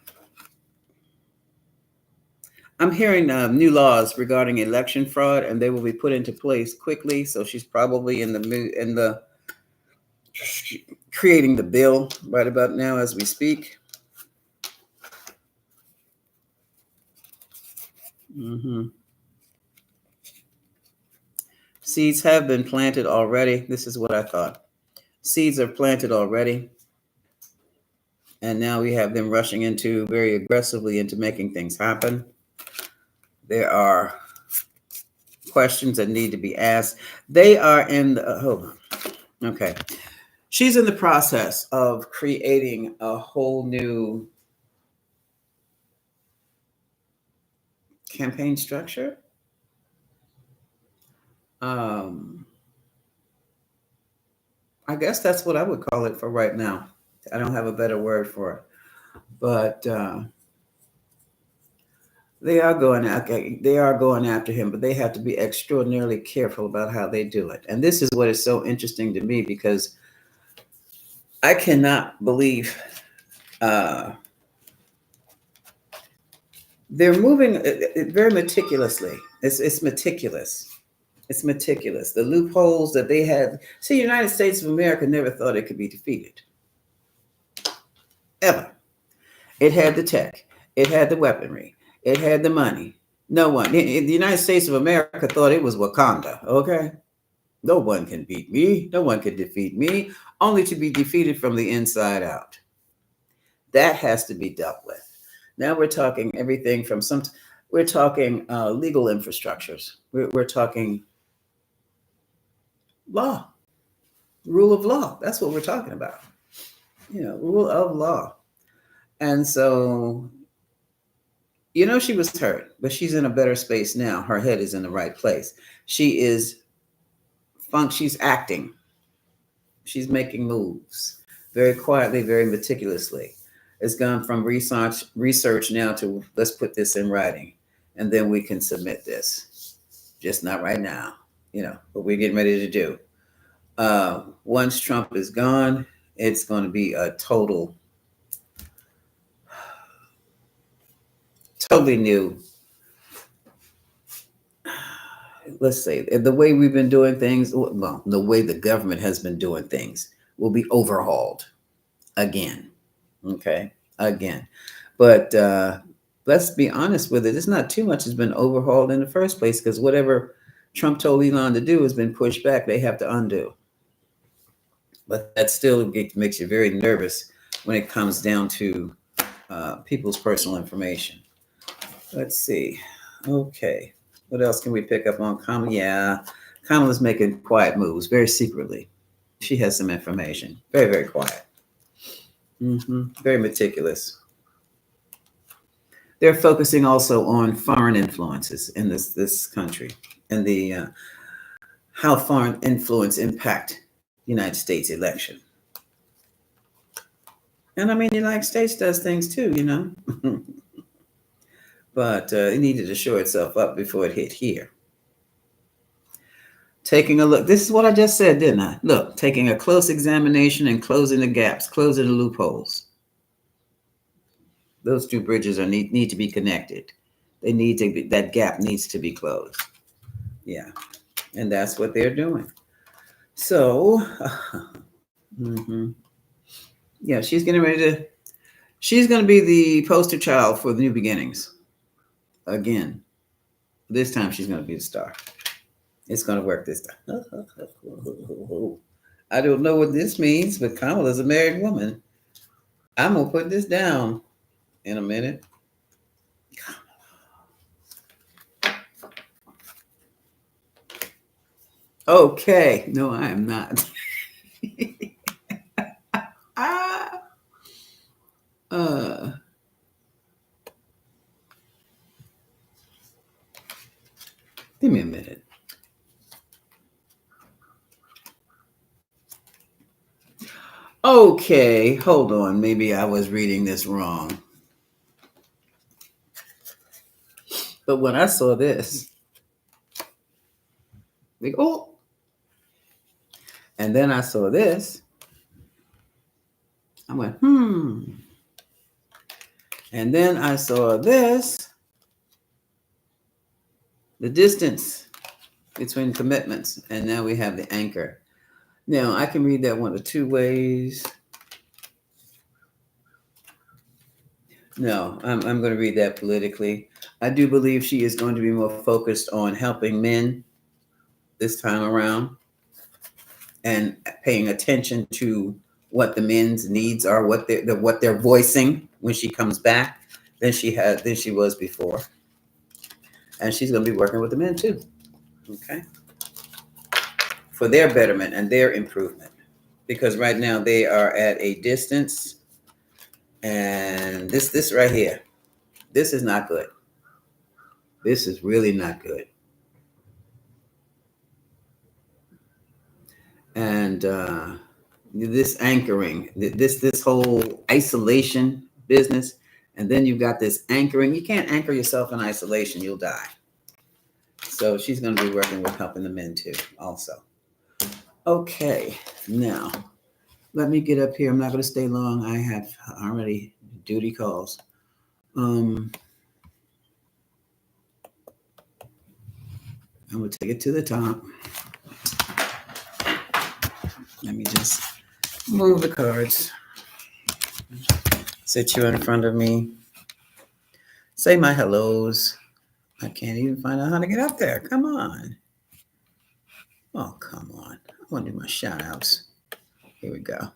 hearing new laws regarding election fraud, and they will be put into place quickly. So she's probably in the creating the bill right about now as we speak. Mm-hmm. Seeds have been planted already. This is what I thought. Seeds are planted already. And now we have them rushing into very aggressively into making things happen. There are questions that need to be asked. They are in the, hold on. Okay. She's in the process of creating a whole new campaign structure. I guess that's what I would call it for right now. I don't have a better word for it, but they are going after him, but they have to be extraordinarily careful about how they do it. And this is what is so interesting to me, because I cannot believe they're moving very meticulously. It's meticulous. It's meticulous. The loopholes that they had. See, the United States of America never thought it could be defeated. Ever. It had the tech. It had the weaponry. It had the money. No one. The United States of America thought it was Wakanda. Okay? No one can beat me. No one can defeat me. Only to be defeated from the inside out. That has to be dealt with. Now we're talking everything from we're talking legal infrastructures. We're talking law, rule of law. That's what we're talking about. Rule of law. And so, she was hurt, but she's in a better space now. Her head is in the right place. She's acting. She's making moves very quietly, very meticulously. It's gone from research now to let's put this in writing, and then we can submit this. Just not right now, what we're getting ready to do. Once Trump is gone, it's going to be a totally new, let's say, the way we've been doing things, well, the way the government has been doing things will be overhauled again. Okay, again. But let's be honest with it. It's not too much has been overhauled in the first place, because whatever Trump told Elon to do has been pushed back. They have to undo. But that still makes you very nervous when it comes down to people's personal information. Let's see. Okay. What else can we pick up on Kamala? Yeah. Kamala's making quiet moves very secretly. She has some information. Very, very quiet. Very meticulous. They're focusing also on foreign influences in this country, and how foreign influence impact United States election. And I mean, the United States does things too, but it needed to show itself up before it hit here. Taking a look. This is what I just said, didn't I? Look, taking a close examination and closing the gaps, closing the loopholes. Those two bridges need to be connected. They need to be, that gap needs to be closed. Yeah, and that's what they're doing. So, mhm. Yeah, she's getting ready to. She's going to be the poster child for the new beginnings. Again, this time she's going to be the star. It's going to work this time. I don't know what this means, but Kamala's a married woman. I'm going to put this down in a minute. Okay. No, I am not. uh, Give me a minute. Okay, hold on. Maybe I was reading this wrong. But when I saw this, like, oh, and then I saw this, I went, And then I saw this, the distance between commitments, and now we have the anchor. Now I can read that one of two ways. No, I'm going to read that politically. I do believe she is going to be more focused on helping men this time around and paying attention to what the men's needs are, what they're voicing when she comes back than she was before. And she's going to be working with the men too. Okay. For their betterment and their improvement. Because right now they are at a distance. And this right here, this is not good. This is really not good. And this anchoring, this whole isolation business, and then you've got this anchoring. You can't anchor yourself in isolation; you'll die. So she's going to be working with helping the men too, also. Okay, now let me get up here. I'm not going to stay long. I have already duty calls. I'm going to take it to the top. Let me just move the cards. Sit you in front of me. Say my hellos. I can't even find out how to get up there. Come on. Oh, come on. I want to do my shout outs. Here we go.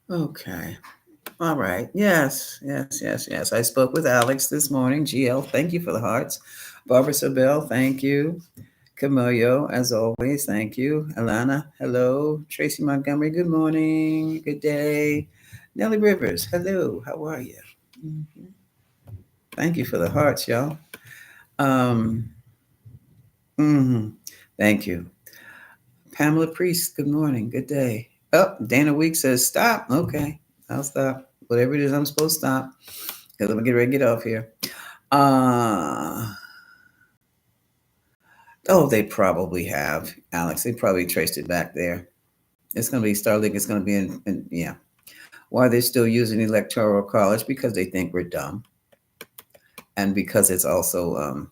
Okay. All right. Yes. I spoke with Alex this morning. GL, thank you for the hearts. Barbara Sobel, thank you. Camillo, as always, thank you. Alana, hello. Tracy Montgomery, good morning. Good day. Nellie Rivers, hello. How are you? Mm-hmm. Thank you for the hearts, y'all. Thank you. Pamela Priest, good morning. Good day. Oh, Dana Week says stop. Okay, I'll stop. Whatever it is I'm supposed to stop. Because I'm going to get ready to get off here. They probably have, Alex. They probably traced it back there. It's going to be Starlink. It's going to be in yeah. Why are they still using electoral college? Because they think we're dumb. And because it's also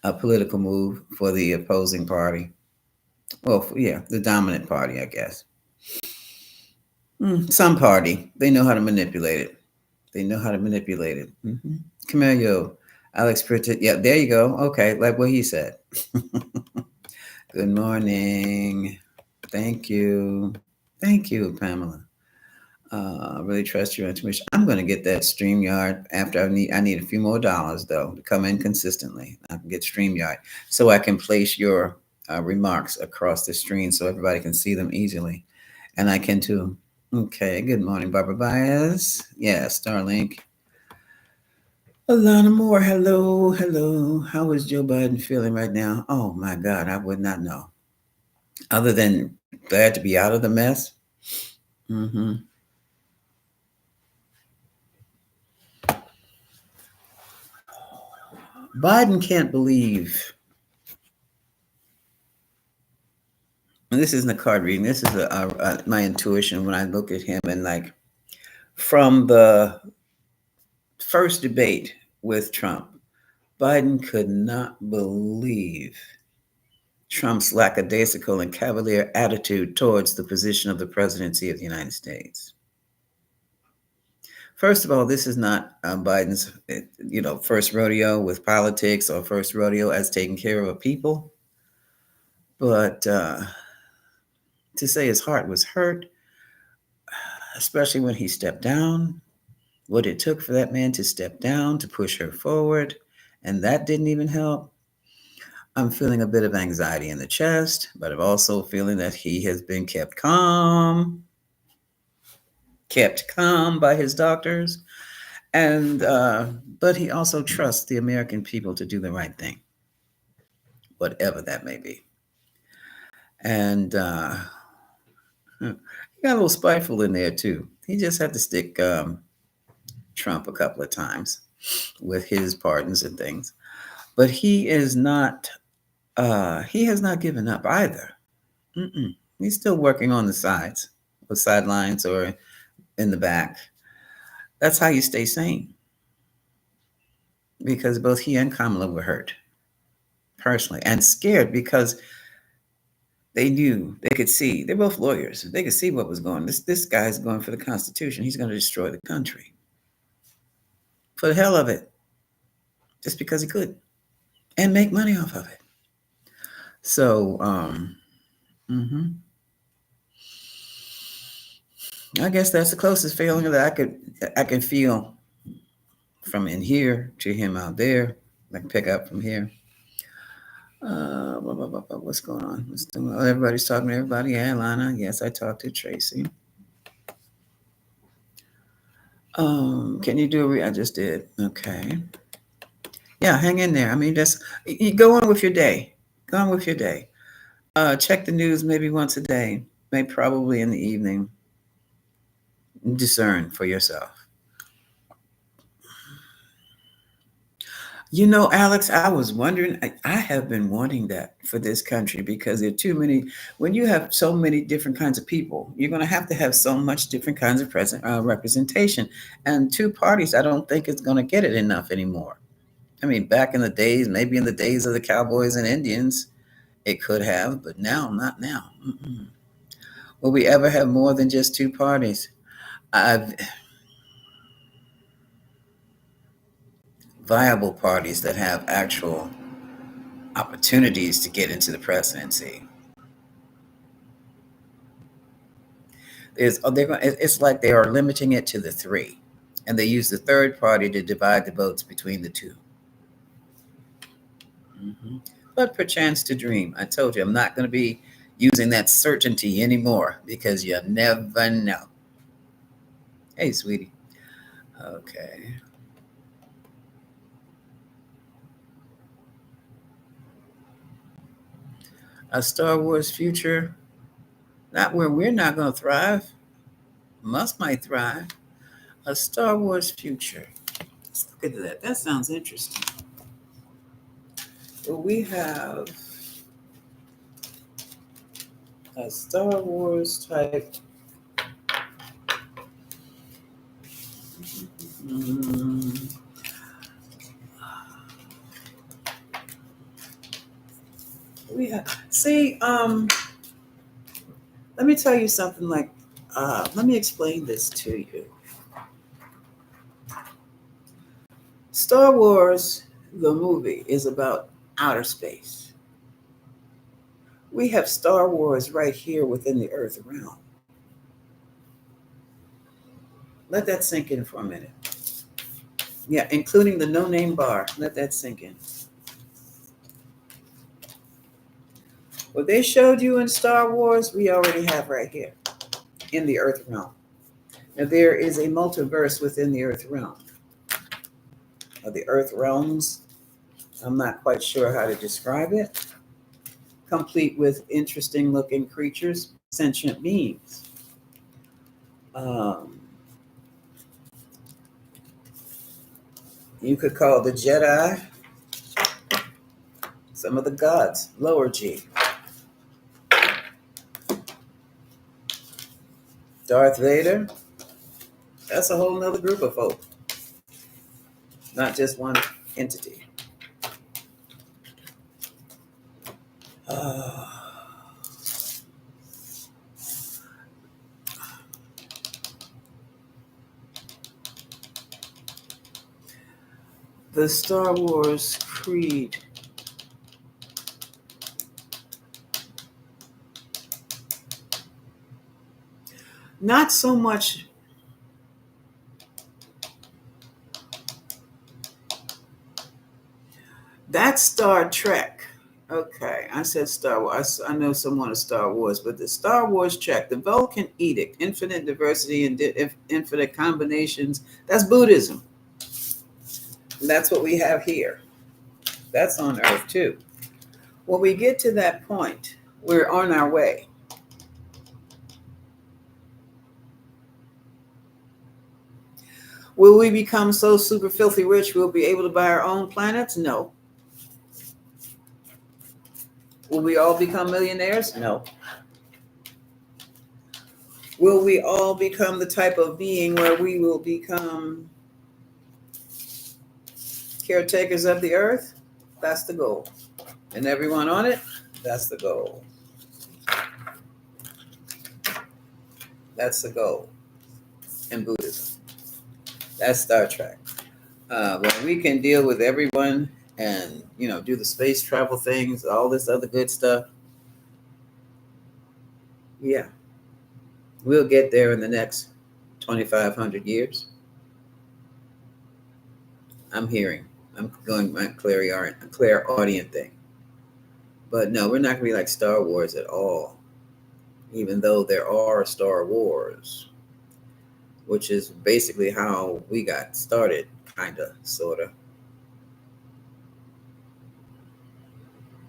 a political move for the opposing party. Well, yeah, the dominant party, I guess. Some party. They know how to manipulate it. Mm-hmm. Camillo, Alex Pritchett. Yeah, there you go. Okay, like what he said. Good morning. Thank you, Pamela. Really trust your intuition. I'm going to get that StreamYard after I need a few more dollars though to come in consistently. I can get StreamYard so I can place your remarks across the screen so everybody can see them easily, and I can too. Okay. Good morning, Barbara Baez. Yeah, Starlink. Alana Moore. Hello. How is Joe Biden feeling right now? Oh my God, I would not know. Other than glad to be out of the mess. Mm-hmm. Biden can't believe, and this isn't a card reading, this is my intuition when I look at him, and like from the first debate with Trump, Biden could not believe Trump's lackadaisical and cavalier attitude towards the position of the presidency of the United States. First of all, this is not Biden's, first rodeo with politics or first rodeo as taking care of a people. But to say his heart was hurt, especially when he stepped down, what it took for that man to step down to push her forward, and that didn't even help. I'm feeling a bit of anxiety in the chest, but I'm also feeling that he has been kept calm by his doctors, and but he also trusts the American people to do the right thing, whatever that may be. And he got a little spiteful in there too. He just had to stick Trump a couple of times with his pardons and things, but he is not. He has not given up either. Mm-mm. He's still working on the sidelines, or in the back. That's how you stay sane. Because both he and Kamala were hurt personally and scared because they knew, they could see. They're both lawyers. They could see what was going on. This guy's going for the Constitution. He's going to destroy the country for the hell of it, just because he could, and make money off of it. So, I guess that's the closest feeling that I can feel from in here to him out there. I can pick up from here. What's going on? Everybody's talking to everybody. Yeah, Lana. Yes, I talked to Tracy. Can you do I just did. Okay. Yeah, hang in there. I mean, just you go on with your day. Go on with your day. Check the news maybe once a day. Maybe probably in the evening. Discern for yourself. You know, Alex, I was wondering, I have been wanting that for this country because there are too many. When you have so many different kinds of people, you're going to have so much different kinds of representation. And two parties, I don't think it's going to get it enough anymore. I mean, back in the days, maybe in the days of the Cowboys and Indians, it could have, but now, not now. Mm-mm. Will we ever have more than just two parties? Viable parties that have actual opportunities to get into the presidency. It's like they are limiting it to the three, and they use the third party to divide the votes between the two. Mm-hmm. But perchance to dream. I told you I'm not going to be using that certainty anymore because you never know. Hey, sweetie. Okay. A Star Wars future, not where we're not going to thrive. Musk might thrive. A Star Wars future. Let's look at that. That sounds interesting. Well, we have a Star Wars type. We have let me tell you something let me explain this to you. Star Wars, the movie, is about outer space. We have Star Wars right here within the Earth realm. Let that sink in for a minute. Yeah, including the no-name bar. Let that sink in. What they showed you in Star Wars, we already have right here in the Earth realm. Now, there is a multiverse within the Earth realm, or the Earth realms. I'm not quite sure how to describe it. Complete with interesting looking creatures, sentient beings. You could call the Jedi Some of the gods, lower G. Darth Vader, that's a whole nother group of folk, not just one entity. The Star Wars Creed. Not so much. That's Star Trek. Okay, I said Star Wars. I know someone of Star Wars, but the Star Wars Trek, the Vulcan Edict, infinite diversity and infinite combinations, that's Buddhism. And that's what we have here. That's on Earth too. When we get to that point, we're on our way. Will we become so super filthy rich we'll be able to buy our own planets? No. Will we all become millionaires? No. Will we all become the type of being where we will become caretakers of the earth? That's the goal. And everyone on it, that's the goal. That's the goal in Buddhism. That's Star Trek. When we can deal with everyone and, do the space travel things, all this other good stuff, yeah, we'll get there in the next 2,500 years. I'm going my clairaudient thing. But no, we're not going to be like Star Wars at all, even though there are Star Wars, which is basically how we got started, kind of, sort of.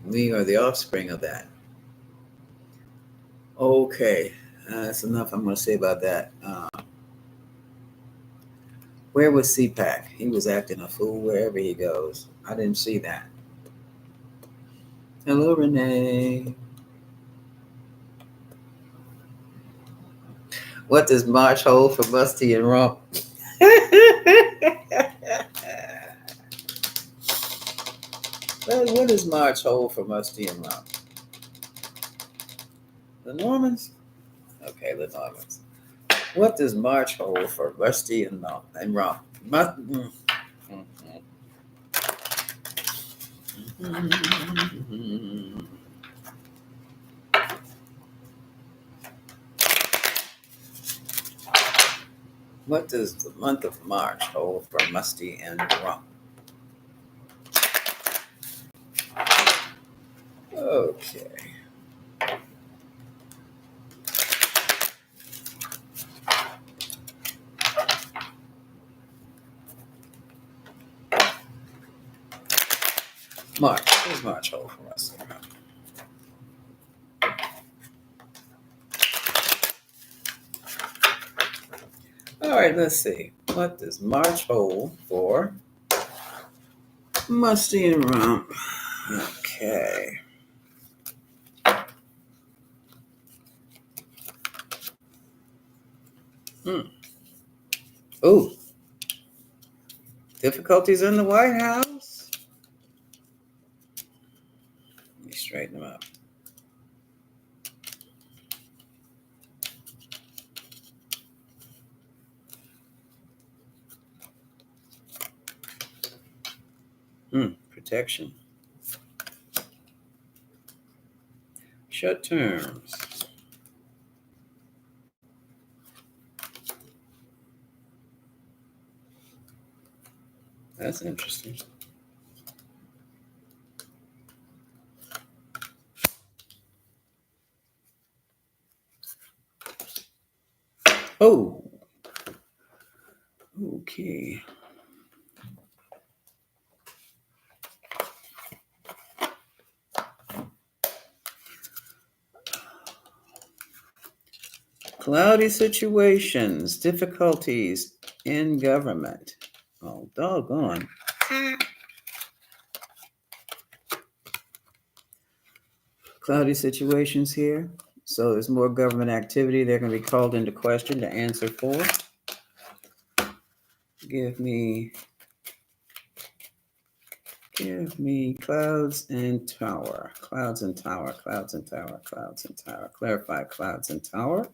We are the offspring of that. Okay, that's enough I'm going to say about that. Where was CPAC? He was acting a fool wherever he goes. I didn't see that. Hello, Renee. What does March hold for Musty and Rump? What does March hold for Musty and Rump? The Normans? Okay, the Normans. What does March hold for Rusty and Rump? What does the month of March hold for Musty and Rump? Okay. March. What does March hold for Musty and Rump? All right, let's see. What does March hold for Musty and Rump? Okay. Oh, difficulties in the White House? Let me straighten them up. Protection. Shut terms. That's interesting. Oh, okay. Cloudy situations, difficulties in government. Oh, doggone. cloudy situations here. So there's more government activity. They're going to be called into question to answer for. Give me clouds and tower. Clouds and tower. Clouds and tower. Clouds and tower. Clarify clouds and tower.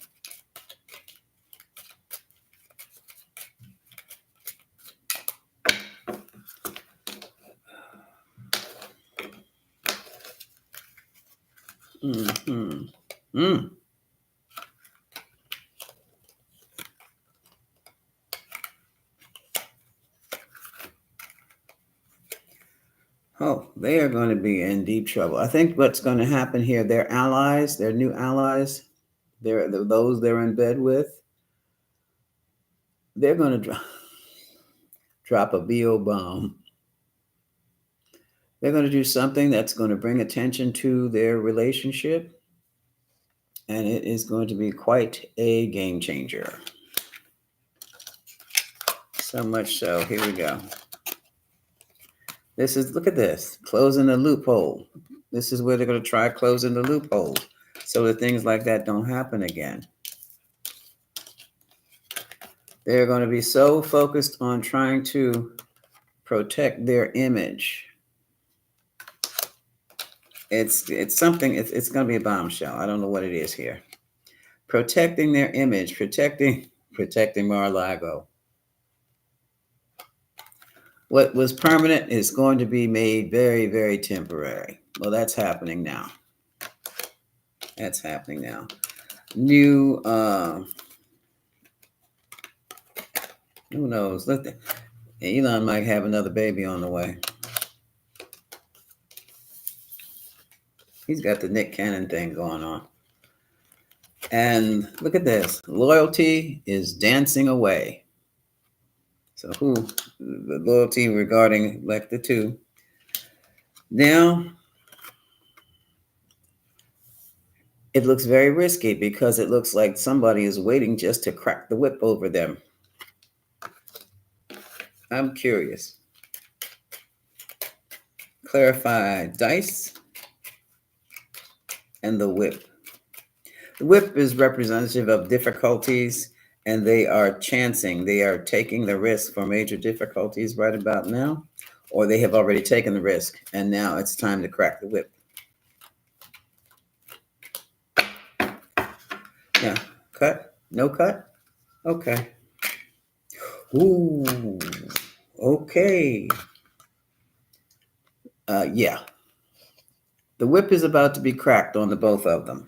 Oh, they are going to be in deep trouble. I think what's going to happen here, their allies, their new allies, those they're in bed with, they're going to drop a VO bomb. They're going to do something that's going to bring attention to their relationship, and it is going to be quite a game changer. So much so, here we go. Look at this, closing the loophole. This is where they're going to try closing the loophole so that things like that don't happen again. They're going to be so focused on trying to protect their image. It's something, it's going to be a bombshell. I don't know what it is here. Protecting their image, protecting Mar-a-Lago. What was permanent is going to be made very, very temporary. Well, that's happening now. That's happening now. New, who knows? Elon might have another baby on the way. He's got the Nick Cannon thing going on. And look at this. Loyalty is dancing away. So the loyalty regarding like the two. Now, it looks very risky because it looks like somebody is waiting just to crack the whip over them. I'm curious. Clarify dice and the whip. The whip is representative of difficulties, and they are chancing. They are taking the risk for major difficulties right about now, or they have already taken the risk, and now it's time to crack the whip. Yeah, cut? No cut? Okay. Ooh, okay. Yeah. The whip is about to be cracked on the both of them.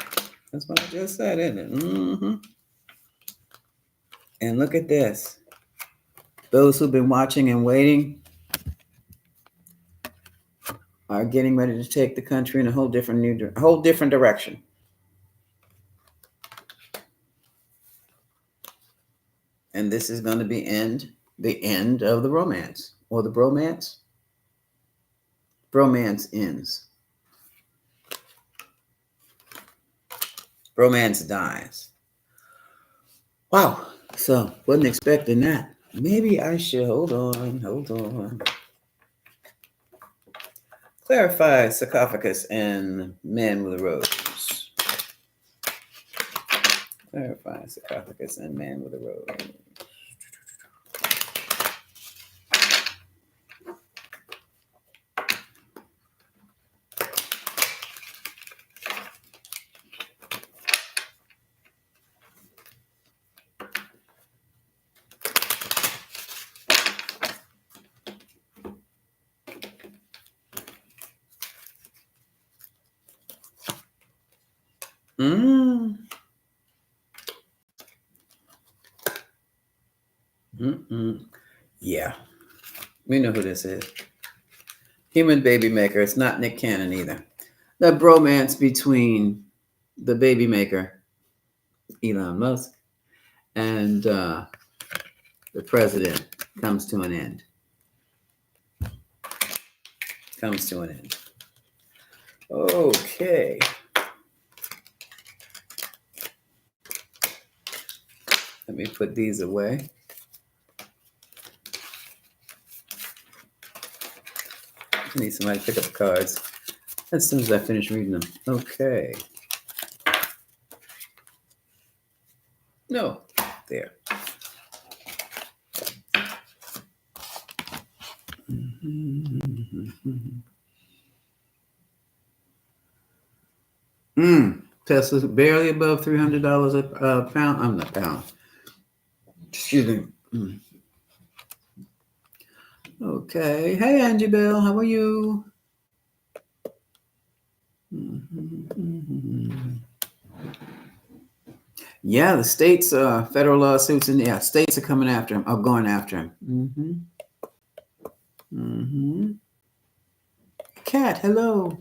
That's what I just said, isn't it? Mm-hmm. And look at this. Those who've been watching and waiting are getting ready to take the country in a whole different direction. And this is going to be the end of the romance or the bromance. Bromance ends. Romance dies. Wow. So wasn't expecting that. Maybe I should hold on. Clarify sarcophagus and man with a rose. Clarify sarcophagus and man with a rose. Yeah, we know who this is. Human baby maker. It's not Nick Cannon either. The bromance between the baby maker, Elon Musk, and the president comes to an end. Okay. Let me put these away. I need somebody to pick up the cards. As soon as I finish reading them. Okay. No. There. Tesla's barely above $300 a pound. I'm not pound. Excuse me. Okay. Hey, Angie Bell. How are you? Yeah, the states, federal lawsuits, and yeah, states are coming after him, are going after him. Cat, hello.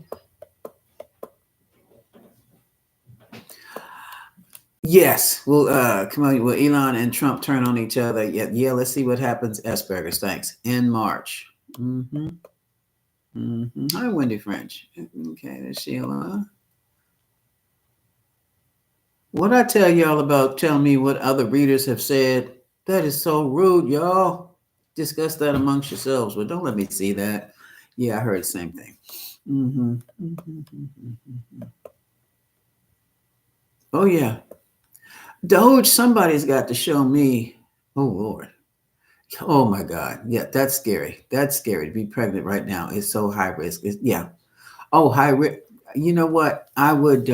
Yes, well, come on. Will Elon and Trump turn on each other? Yeah. Let's see what happens. Asperger's, thanks. In March. Hi, Wendy French. Okay, there's Sheila. What I tell y'all about? Tell me what other readers have said. That is so rude, y'all. Discuss that amongst yourselves. Well, don't let me see that. Yeah, I heard the same thing. Oh yeah, Doge. Somebody's got to show me. Oh Lord. Oh my God. Yeah, that's scary. That's scary to be pregnant right now. It's so high risk. Yeah. Oh, high risk. You know what? I would.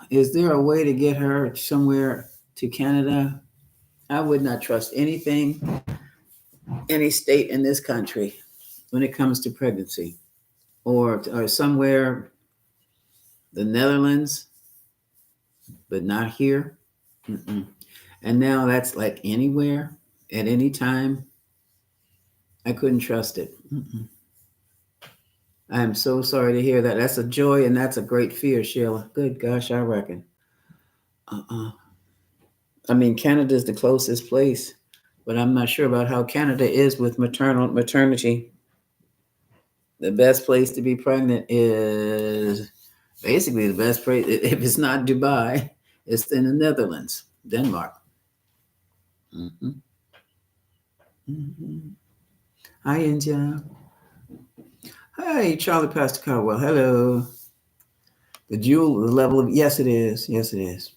Is there a way to get her somewhere to Canada? I would not trust anything, any state in this country when it comes to pregnancy, or somewhere, the Netherlands, but not here. And now that's like anywhere, at any time. I couldn't trust it. I am so sorry to hear that. That's a joy and that's a great fear, Sheila. Good gosh, I reckon. I mean, Canada is the closest place, but I'm not sure about how Canada is with maternity. The best place to be pregnant is basically the best place. If it's not Dubai, it's in the Netherlands, Denmark. Hi, India. Hi, Charlie Pastor Caldwell. Hello. The level of, yes, it is. Yes, it is.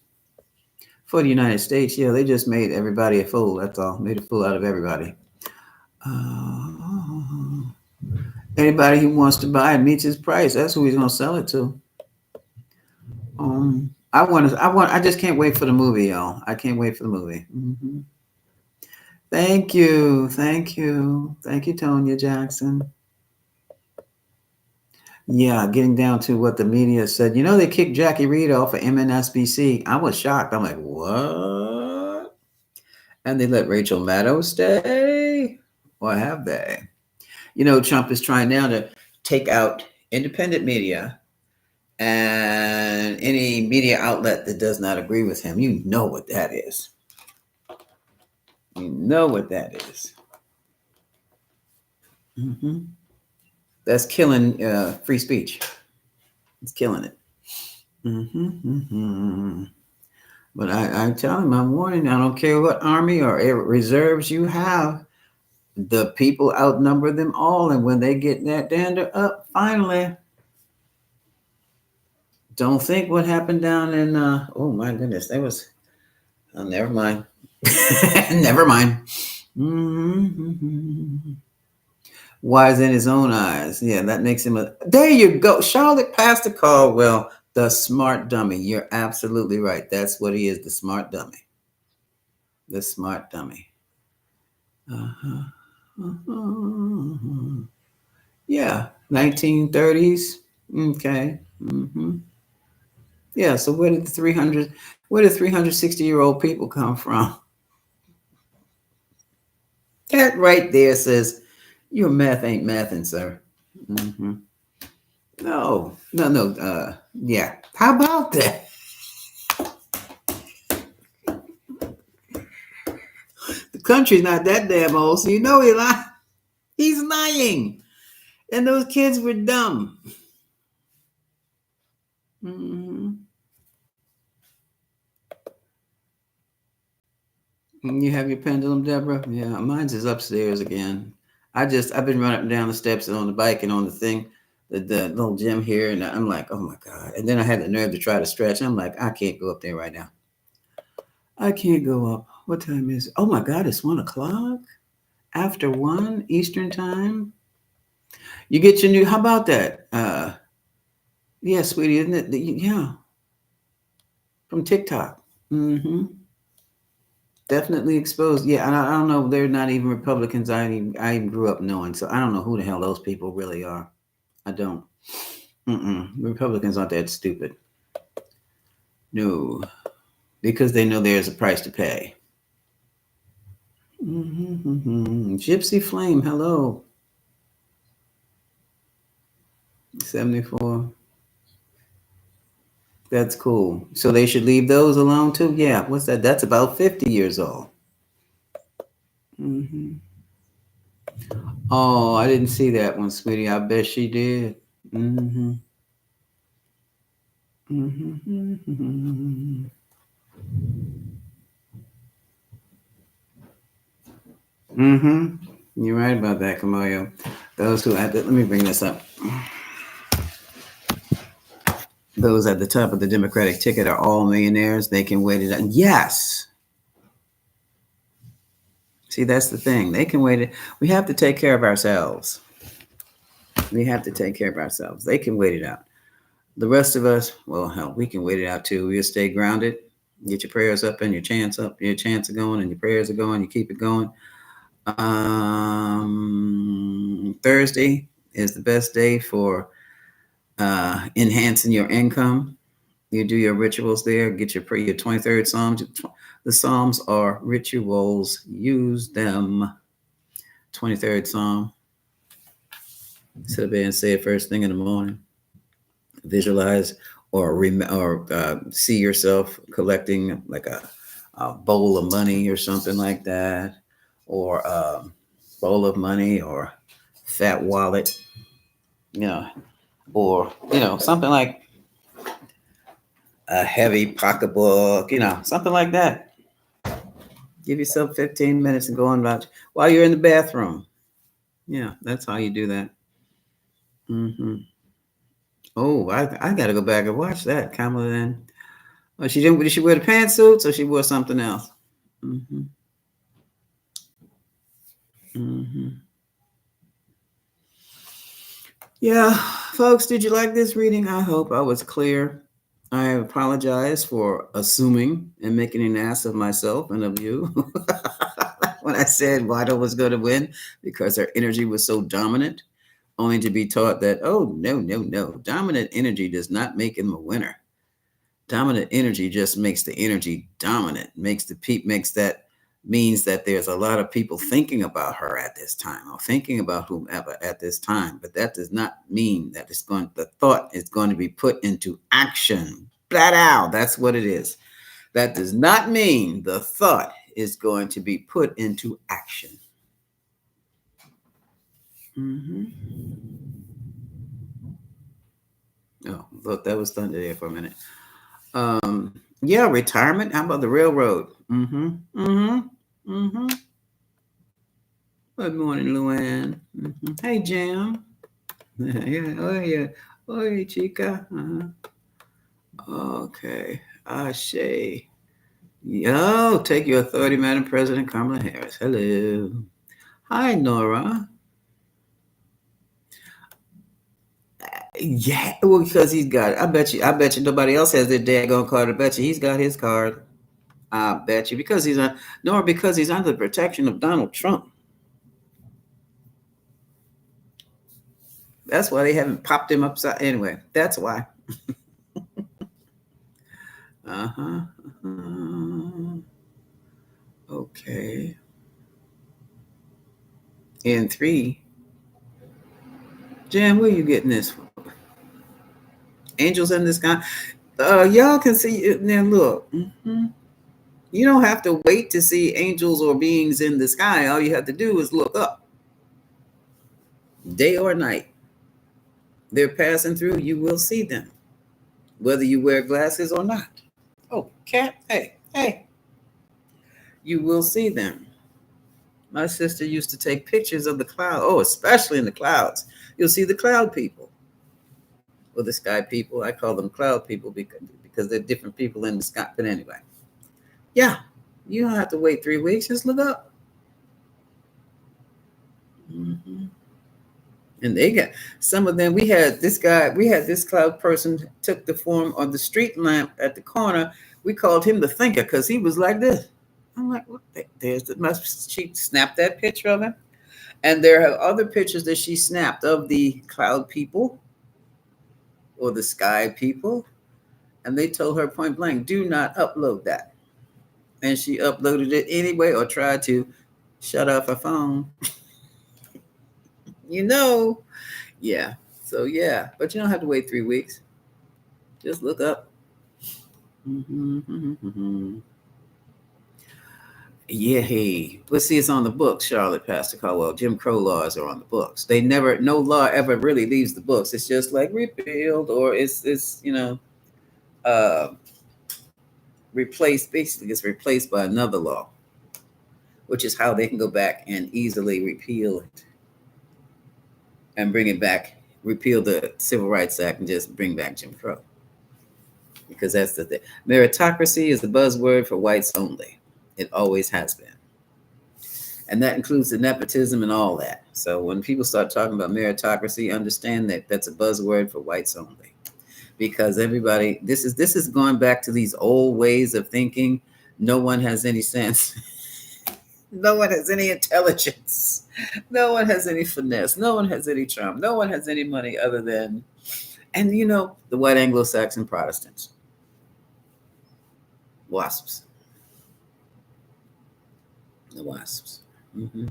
For the United States, yeah, they just made everybody a fool. That's all. Made a fool out of everybody. Anybody who wants to buy it meets his price. That's who he's going to sell it to. I just can't wait for the movie, y'all. I can't wait for the movie. Thank you, Tonya Jackson. Yeah, getting down to what the media said. You know, they kicked Jackie Reed off of MSNBC. I was shocked. I'm like, what? And they let Rachel Maddow stay? Or have they? You know, Trump is trying now to take out independent media and any media outlet that does not agree with him. You know what that is. You know what that is. That's killing free speech. It's killing it. But I tell him, I'm warning, I don't care what army or reserves you have. The people outnumber them all. And when they get that dander up, finally, don't think what happened down in, oh my goodness, that was, oh, never mind. Never mind. Wise in his own eyes. Yeah, that makes him there you go. Charlotte Pastor Caldwell, the smart dummy. You're absolutely right. That's what he is, the smart dummy. The smart dummy. Yeah, 1930s. Okay. Yeah, so where did 360-year-old people come from? That right there says your math ain't mathing, sir. No. Yeah. How about that? The country's not that damn old, so you know he's lying. And those kids were dumb. You have your pendulum, Deborah? Yeah, mine's is upstairs again. I've been running up and down the steps and on the bike and on the thing, the little gym here, and I'm like, oh my God. And then I had the nerve to try to stretch. I'm like, I can't go up there right now. I can't go up. What time is it? Oh my God, it's 1 o'clock. After 1 Eastern time. You get your new, how about that? Yeah, sweetie, isn't it? Yeah, from TikTok. Mm-hmm. Definitely exposed. Yeah, and I don't know. They're not even Republicans. I even grew up knowing, so I don't know who the hell those people really are. I don't. Republicans aren't that stupid. No, because they know there's a price to pay. Gypsy Flame, hello. 74. That's cool. So they should leave those alone too? Yeah. What's that? That's about 50 years old. hmm Oh, I didn't see that one, sweetie. I bet she did. Mm-hmm. Mm-hmm. Mm-hmm. You're right about that, Camoyo. Those who at let me bring this up. Those at the top of the Democratic ticket are all millionaires. They can wait it out. Yes. See, that's the thing. They can wait it. We have to take care of ourselves. We have to take care of ourselves. They can wait it out. The rest of us, well, hell, we can wait it out too. We'll stay grounded. Get your prayers up and your chants up. Your chants are going and your prayers are going. You keep it going. Thursday is the best day for enhancing your income. You do your rituals there. Get your 23rd Psalms. The Psalms are rituals. Use them. 23rd Psalm. Sit up there and say it first thing in the morning. Visualize or see yourself collecting like a bowl of money or something like that, or a bowl of money or fat wallet, or something like a heavy pocketbook, something like that. Give yourself 15 minutes and go on about while you're in the bathroom. Yeah, that's how you do that. hmm Oh, I got to go back and watch that. Kamala then. Oh, she didn't. Did she wear the pantsuits or she wore something else? hmm hmm Yeah, folks, did you like this reading? I hope I was clear. I apologize for assuming and making an ass of myself and of you when I said Wado was going to win because her energy was so dominant, only to be taught that, oh, no, no, no. Dominant energy does not make him a winner. Dominant energy just makes the energy dominant, makes that means that there's a lot of people thinking about her at this time or thinking about whomever at this time. But that does not mean that the thought is going to be put into action. Flat out. That's what it is. That does not mean the thought is going to be put into action. Oh, look, that was thunder there for a minute. Yeah, retirement. How about the railroad? Good morning, Luann. Hey, Jam. Yeah. Oh, yeah. Oh, hey, Chica. Okay. Ashe. Yo, take your authority, Madam President Kamala Harris. Hello. Hi, Nora. Yeah, well, because he's got it. I bet you nobody else has their daggone card. I bet you he's got his card. I bet you because because he's under the protection of Donald Trump. That's why they haven't popped him upside. Anyway, that's why. Uh-huh. Okay. And 3. Jan, where you getting this from? Angels in the sky. Y'all can see it now. Look. You don't have to wait to see angels or beings in the sky. All you have to do is look up. Day or night. They're passing through. You will see them. Whether you wear glasses or not. Oh, cat. Hey. You will see them. My sister used to take pictures of the cloud. Oh, especially in the clouds. You'll see the cloud people or the sky people. I call them cloud people because they're different people in the sky. But anyway, yeah, you don't have to wait 3 weeks. Just look up. Mm-hmm. And they got some of them. We had this guy. We had this cloud person took the form of the street lamp at the corner. We called him the thinker because he was like this. I'm like, what? There's the must. She snapped that picture of him. And there are other pictures that she snapped of the cloud people or the sky people. And they told her point blank, do not upload that. And she uploaded it anyway or tried to shut off her phone. you know, yeah. So, yeah. But you don't have to wait 3 weeks. Just look up. Mm-hmm. Yeah, hey. But see, it's on the books, Charlotte Pastor Caldwell. Jim Crow laws are on the books. They never, no law ever really leaves the books. It's just like repealed or it's uh, replaced. Basically, it's replaced by another law, which is how they can go back and easily repeal it and bring it back, repeal the Civil Rights Act and just bring back Jim Crow. Because that's the thing. Meritocracy is the buzzword for whites only. It always has been. And that includes the nepotism and all that. So when people start talking about meritocracy, understand that that's a buzzword for whites only. Because everybody, this is going back to these old ways of thinking. No one has any sense. No one has any intelligence. No one has any finesse. No one has any charm. No one has any money other than, and the white Anglo-Saxon Protestants. WASPs. The WASPs. Mm-hmm.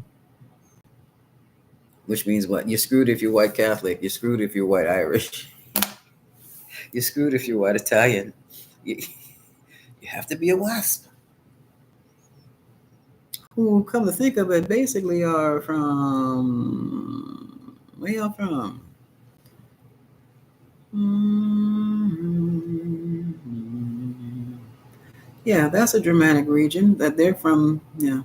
Which means what? You're screwed if you're white Catholic. You're screwed if you're white Irish. You're screwed if you're white Italian. You have to be a WASP. Who, come to think of it, basically are from, where y'all from? Yeah, that's a Germanic region that they're from. Yeah.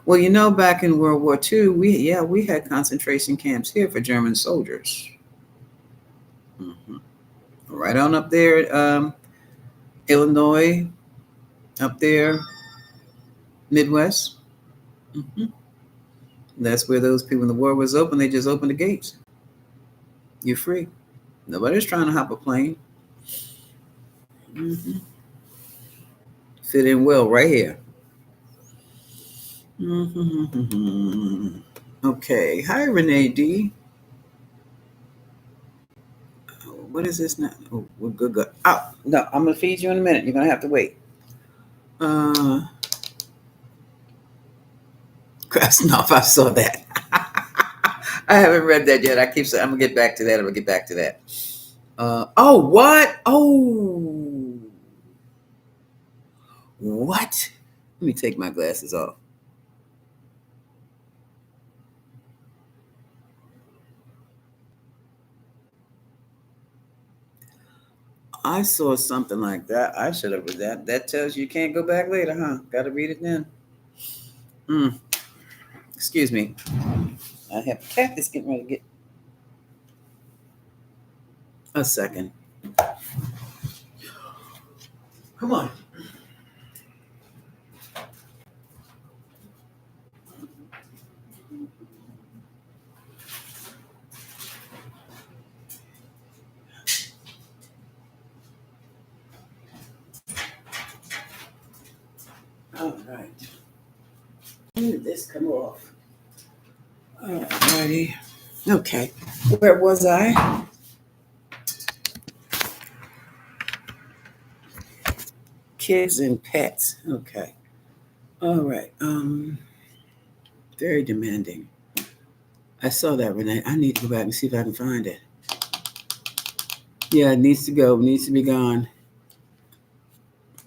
Well, back in World War II, we had concentration camps here for German soldiers. Mm-hmm. Right on up there, Illinois, up there, Midwest. Mm-hmm. That's where those people, when the war was open, they just opened the gates. You're free. Nobody's trying to hop a plane. Mm-hmm. Fit in well right here. Mm-hmm. Okay. Hi, Renee D. What is this now? Oh, we're good. Good. Oh, no, I'm gonna feed you in a minute. You're gonna have to wait. Krasnov, I saw that. I haven't read that yet. I keep saying I'm gonna get back to that. I'm gonna get back to that. Oh, what? Oh, what? Let me take my glasses off. I saw something like that. I should have read that. That tells you can't go back later, huh? Got to read it then. Excuse me. I have a cat that's getting ready to get a second. Come on. All right. When did this come off? All righty. Okay. Where was I? Kids and pets. Okay. All right. Very demanding. I saw that, Renee. I need to go back and see if I can find it. Yeah, it needs to go. It needs to be gone.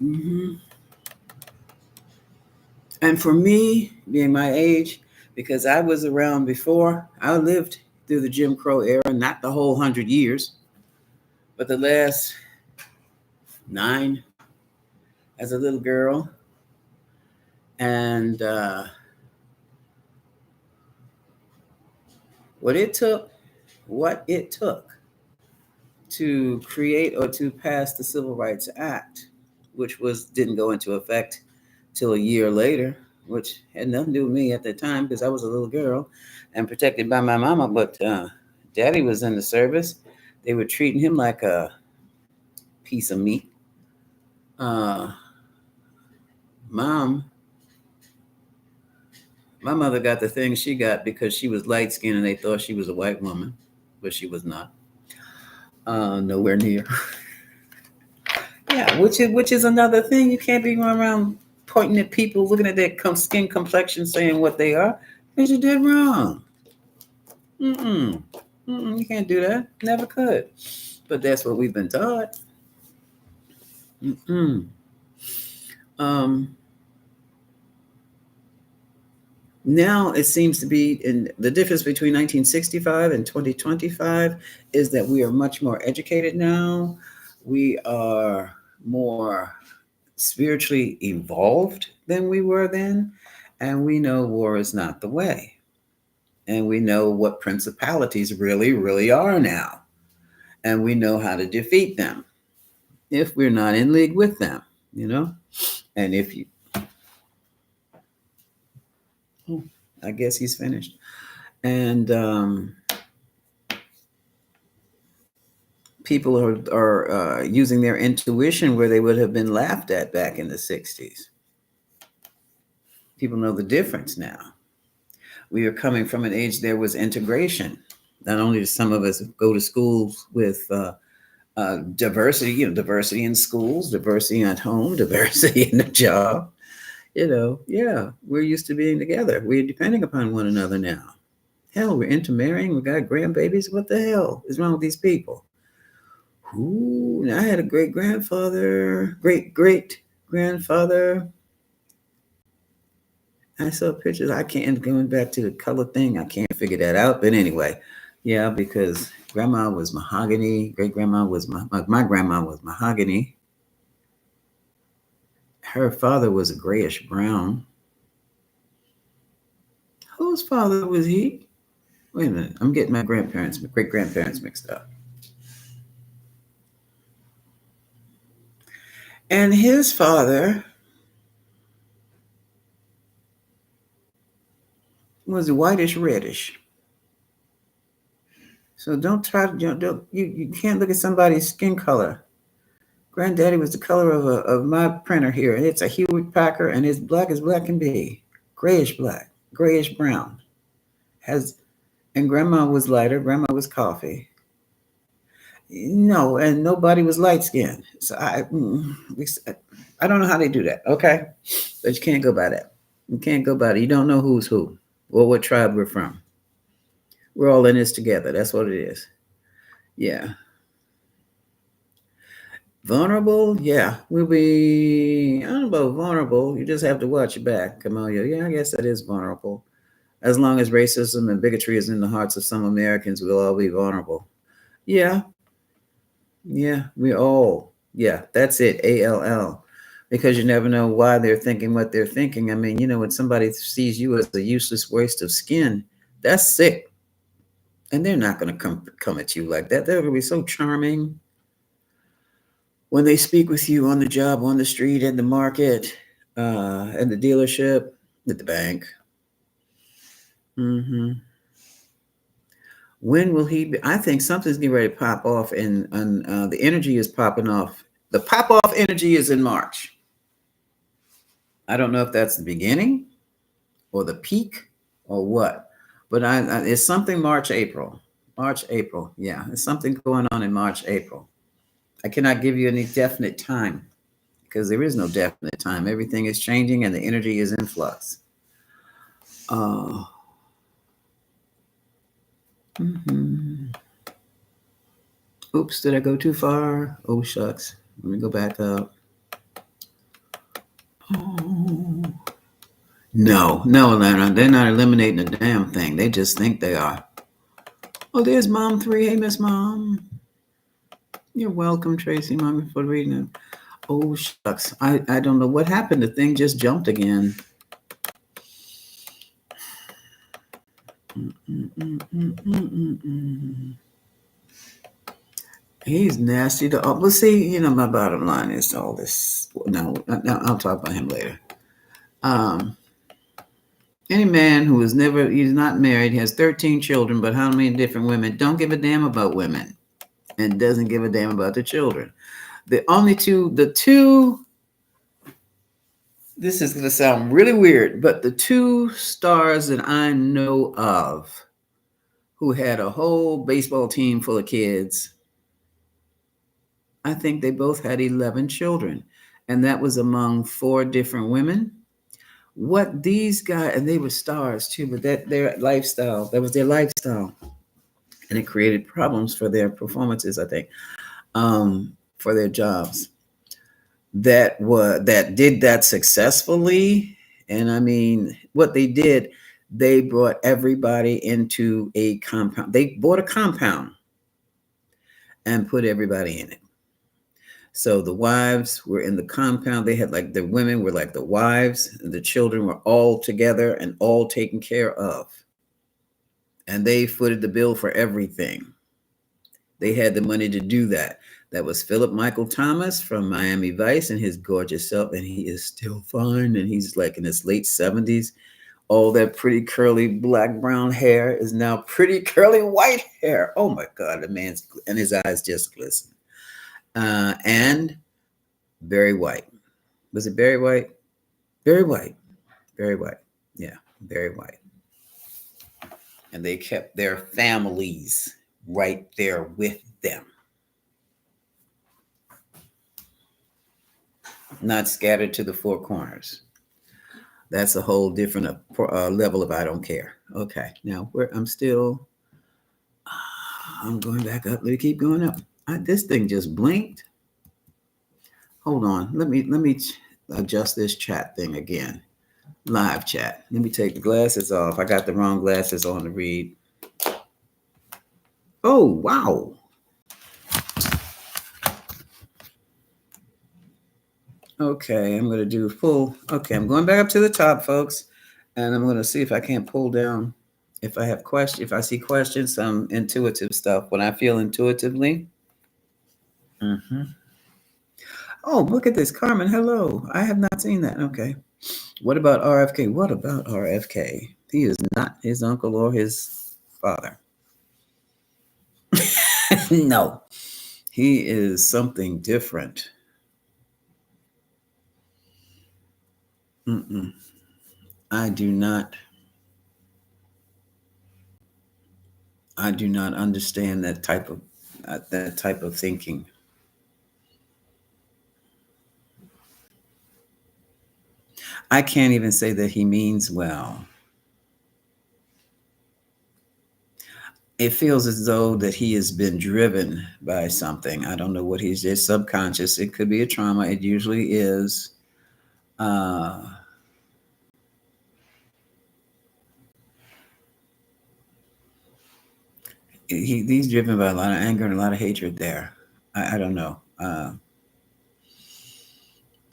Mm-hmm. And for me, being my age, because I was around before, I lived through the Jim Crow era, not the whole 100 years, but the last 9 as a little girl. And what it took to create or to pass the Civil Rights Act, which didn't go into effect till a year later, which had nothing to do with me at the time because I was a little girl and protected by my mama. But daddy was in the service. They were treating him like a piece of meat. Uh, mom, my mother got the thing she got because she was light skinned and they thought she was a white woman, but she was not. Nowhere near. Yeah, which is another thing. You can't be going around pointing at people, looking at their skin complexion, saying what they are, because you did wrong. Mm-mm. Mm-mm. You can't do that. Never could. But that's what we've been taught. Mm-mm. Um, Now it seems to be in the difference between 1965 and 2025 is that we are much more educated now. We are more spiritually evolved than we were then, and we know war is not the way. And we know what principalities really, really are now. And we know how to defeat them if we're not in league with them, you know? And if you, oh, I guess he's finished. And people are using their intuition where they would have been laughed at back in the 60s. People know the difference now. We are coming from an age there was integration. Not only do some of us go to schools with diversity, diversity in schools, diversity at home, diversity in the job, yeah, we're used to being together. We're depending upon one another now. Hell, we're intermarrying. We got grandbabies. What the hell is wrong with these people? Ooh, I had a great grandfather, great grandfather. I saw pictures. I can't, going back to the color thing, I can't figure that out. But anyway, yeah, because grandma was mahogany. Great grandma was my grandma was mahogany. Her father was a grayish brown. Whose father was he? Wait a minute. I'm getting my great grandparents mixed up. And his father was whitish reddish. So don't try to you can't look at somebody's skin color. Granddaddy was the color of my printer here. It's a Hewitt Packer, and it's black as black can be, grayish black, grayish brown. Has and grandma was lighter. Grandma was coffee. No, and nobody was light skinned. So I don't know how they do that. Okay, but you can't go by that. You can't go by that. You don't know who's who or what tribe we're from. We're all in this together. That's what it is. Yeah. Vulnerable? Yeah. We'll be, I don't know about vulnerable. You just have to watch your back, Kamala. Yeah, I guess that is vulnerable. As long as racism and bigotry is in the hearts of some Americans, we'll all be vulnerable. Yeah. Yeah. Yeah, that's it. ALL. Because you never know why they're thinking what they're thinking. I mean, when somebody sees you as a useless waste of skin, that's sick. And they're not going to come at you like that. They're going to be so charming when they speak with you on the job, on the street, in the market, at the dealership, at the bank. Mm-hmm. When will he be? I think something's getting ready to pop off, and the energy is popping off. The pop off energy is in March. I don't know if that's the beginning or the peak or what, but it's something March, April. March, April. Yeah, there's something going on in March, April. I cannot give you any definite time because there is no definite time. Everything is changing and the energy is in flux. Mm-hmm. Oops, did I go too far? Oh, shucks. Let me go back up. Oh. No, they're not eliminating the damn thing. They just think they are. Oh, there's Mom 3. Hey, Miss Mom. You're welcome, Tracy, Mom, for reading it. Oh, shucks. I don't know what happened. The thing just jumped again. He's nasty. But see, my bottom line is all this. No, I'll talk about him later. Um, any man who he's not married, he has 13 children, but how many different women, don't give a damn about women and doesn't give a damn about the children. The two, this is going to sound really weird, but the two stars that I know of who had a whole baseball team full of kids, I think they both had 11 children. And that was among 4 different women. What these guys, and they were stars too, but that that was their lifestyle. And it created problems for their performances, I think, for their jobs. That did that successfully. And I mean, what they did, they brought everybody into a compound. They bought a compound and put everybody in it. So the wives were in the compound. They had the women were like the wives, and the children were all together and all taken care of. And they footed the bill for everything. They had the money to do that. That was Philip Michael Thomas from Miami Vice and his gorgeous self. And he is still fine. And he's like in his late 70s. All that pretty curly black brown hair is now pretty curly white hair. Oh my God, and his eyes just glisten. And Barry White. Was it Barry White? Barry White. Barry White. Yeah, Barry White. And they kept their families right there with them. Not scattered to the 4 corners. That's a whole different level of I don't care. Okay, now I'm going back up. Let me keep going up. This thing just blinked. Hold on. Let me adjust this chat thing again. Live chat. Let me take the glasses off. I got the wrong glasses on to read. Oh, wow. Okay, I'm going to do full. Okay, I'm going back up to the top, folks. And I'm going to see if I can't pull down. If I have questions, if I see questions, some intuitive stuff. When I feel intuitively. Mm-hmm. Oh, look at this. Carmen, hello. I have not seen that. Okay. What about RFK? What about RFK? He is not his uncle or his father. No. He is something different. Mm-mm. I do not understand that type of thinking. I can't even say that he means well. It feels as though that he has been driven by something. I don't know what he's just subconscious. It could be a trauma. It usually is. He's driven by a lot of anger and a lot of hatred there. I don't know.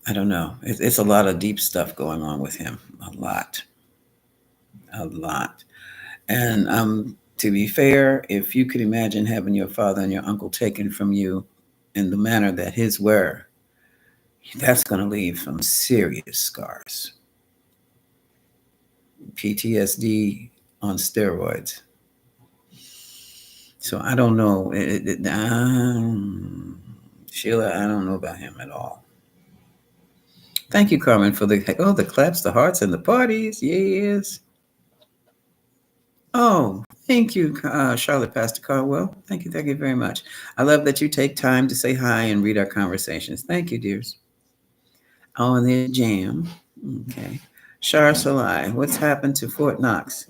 I don't know. It's a lot of deep stuff going on with him. A lot. And to be fair, if you could imagine having your father and your uncle taken from you in the manner that his were, that's going to leave some serious scars. PTSD on steroids. So I don't know. Sheila, I don't know about him at all. Thank you, Carmen, for the claps, the hearts, and the parties. Yes. Oh, thank you, Charlotte Pastor Caldwell. Thank you very much. I love that you take time to say hi and read our conversations. Thank you, dears. Oh, and the jam. Okay. Shar Salai, what's happened to Fort Knox?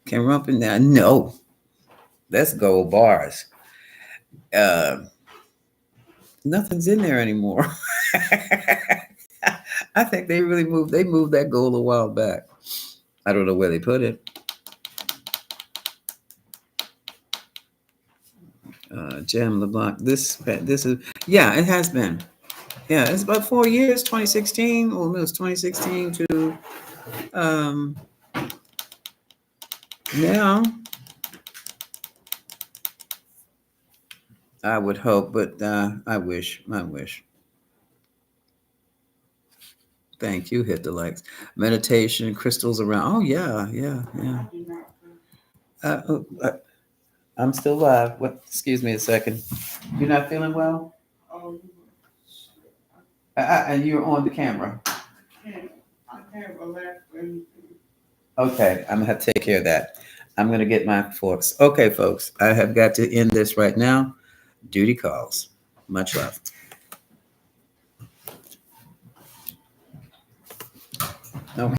Can Rumpin now? No. That's gold bars. Nothing's in there anymore. I think they moved that gold a while back. I don't know where they put it. Jam LeBlanc. This is, yeah, it has been. Yeah, it's about 4 years, 2016. Well, it was 2016 to now. I would hope, but I wish. I wish. Thank you. Hit the likes. Meditation, crystals around. Oh yeah, yeah, yeah. I'm still live. What? Excuse me a second. You're not feeling well? And you're on the camera. Okay, I'm gonna have to take care of that. I'm gonna get my forks. Okay, folks, I have got to end this right now. Duty calls. Much love.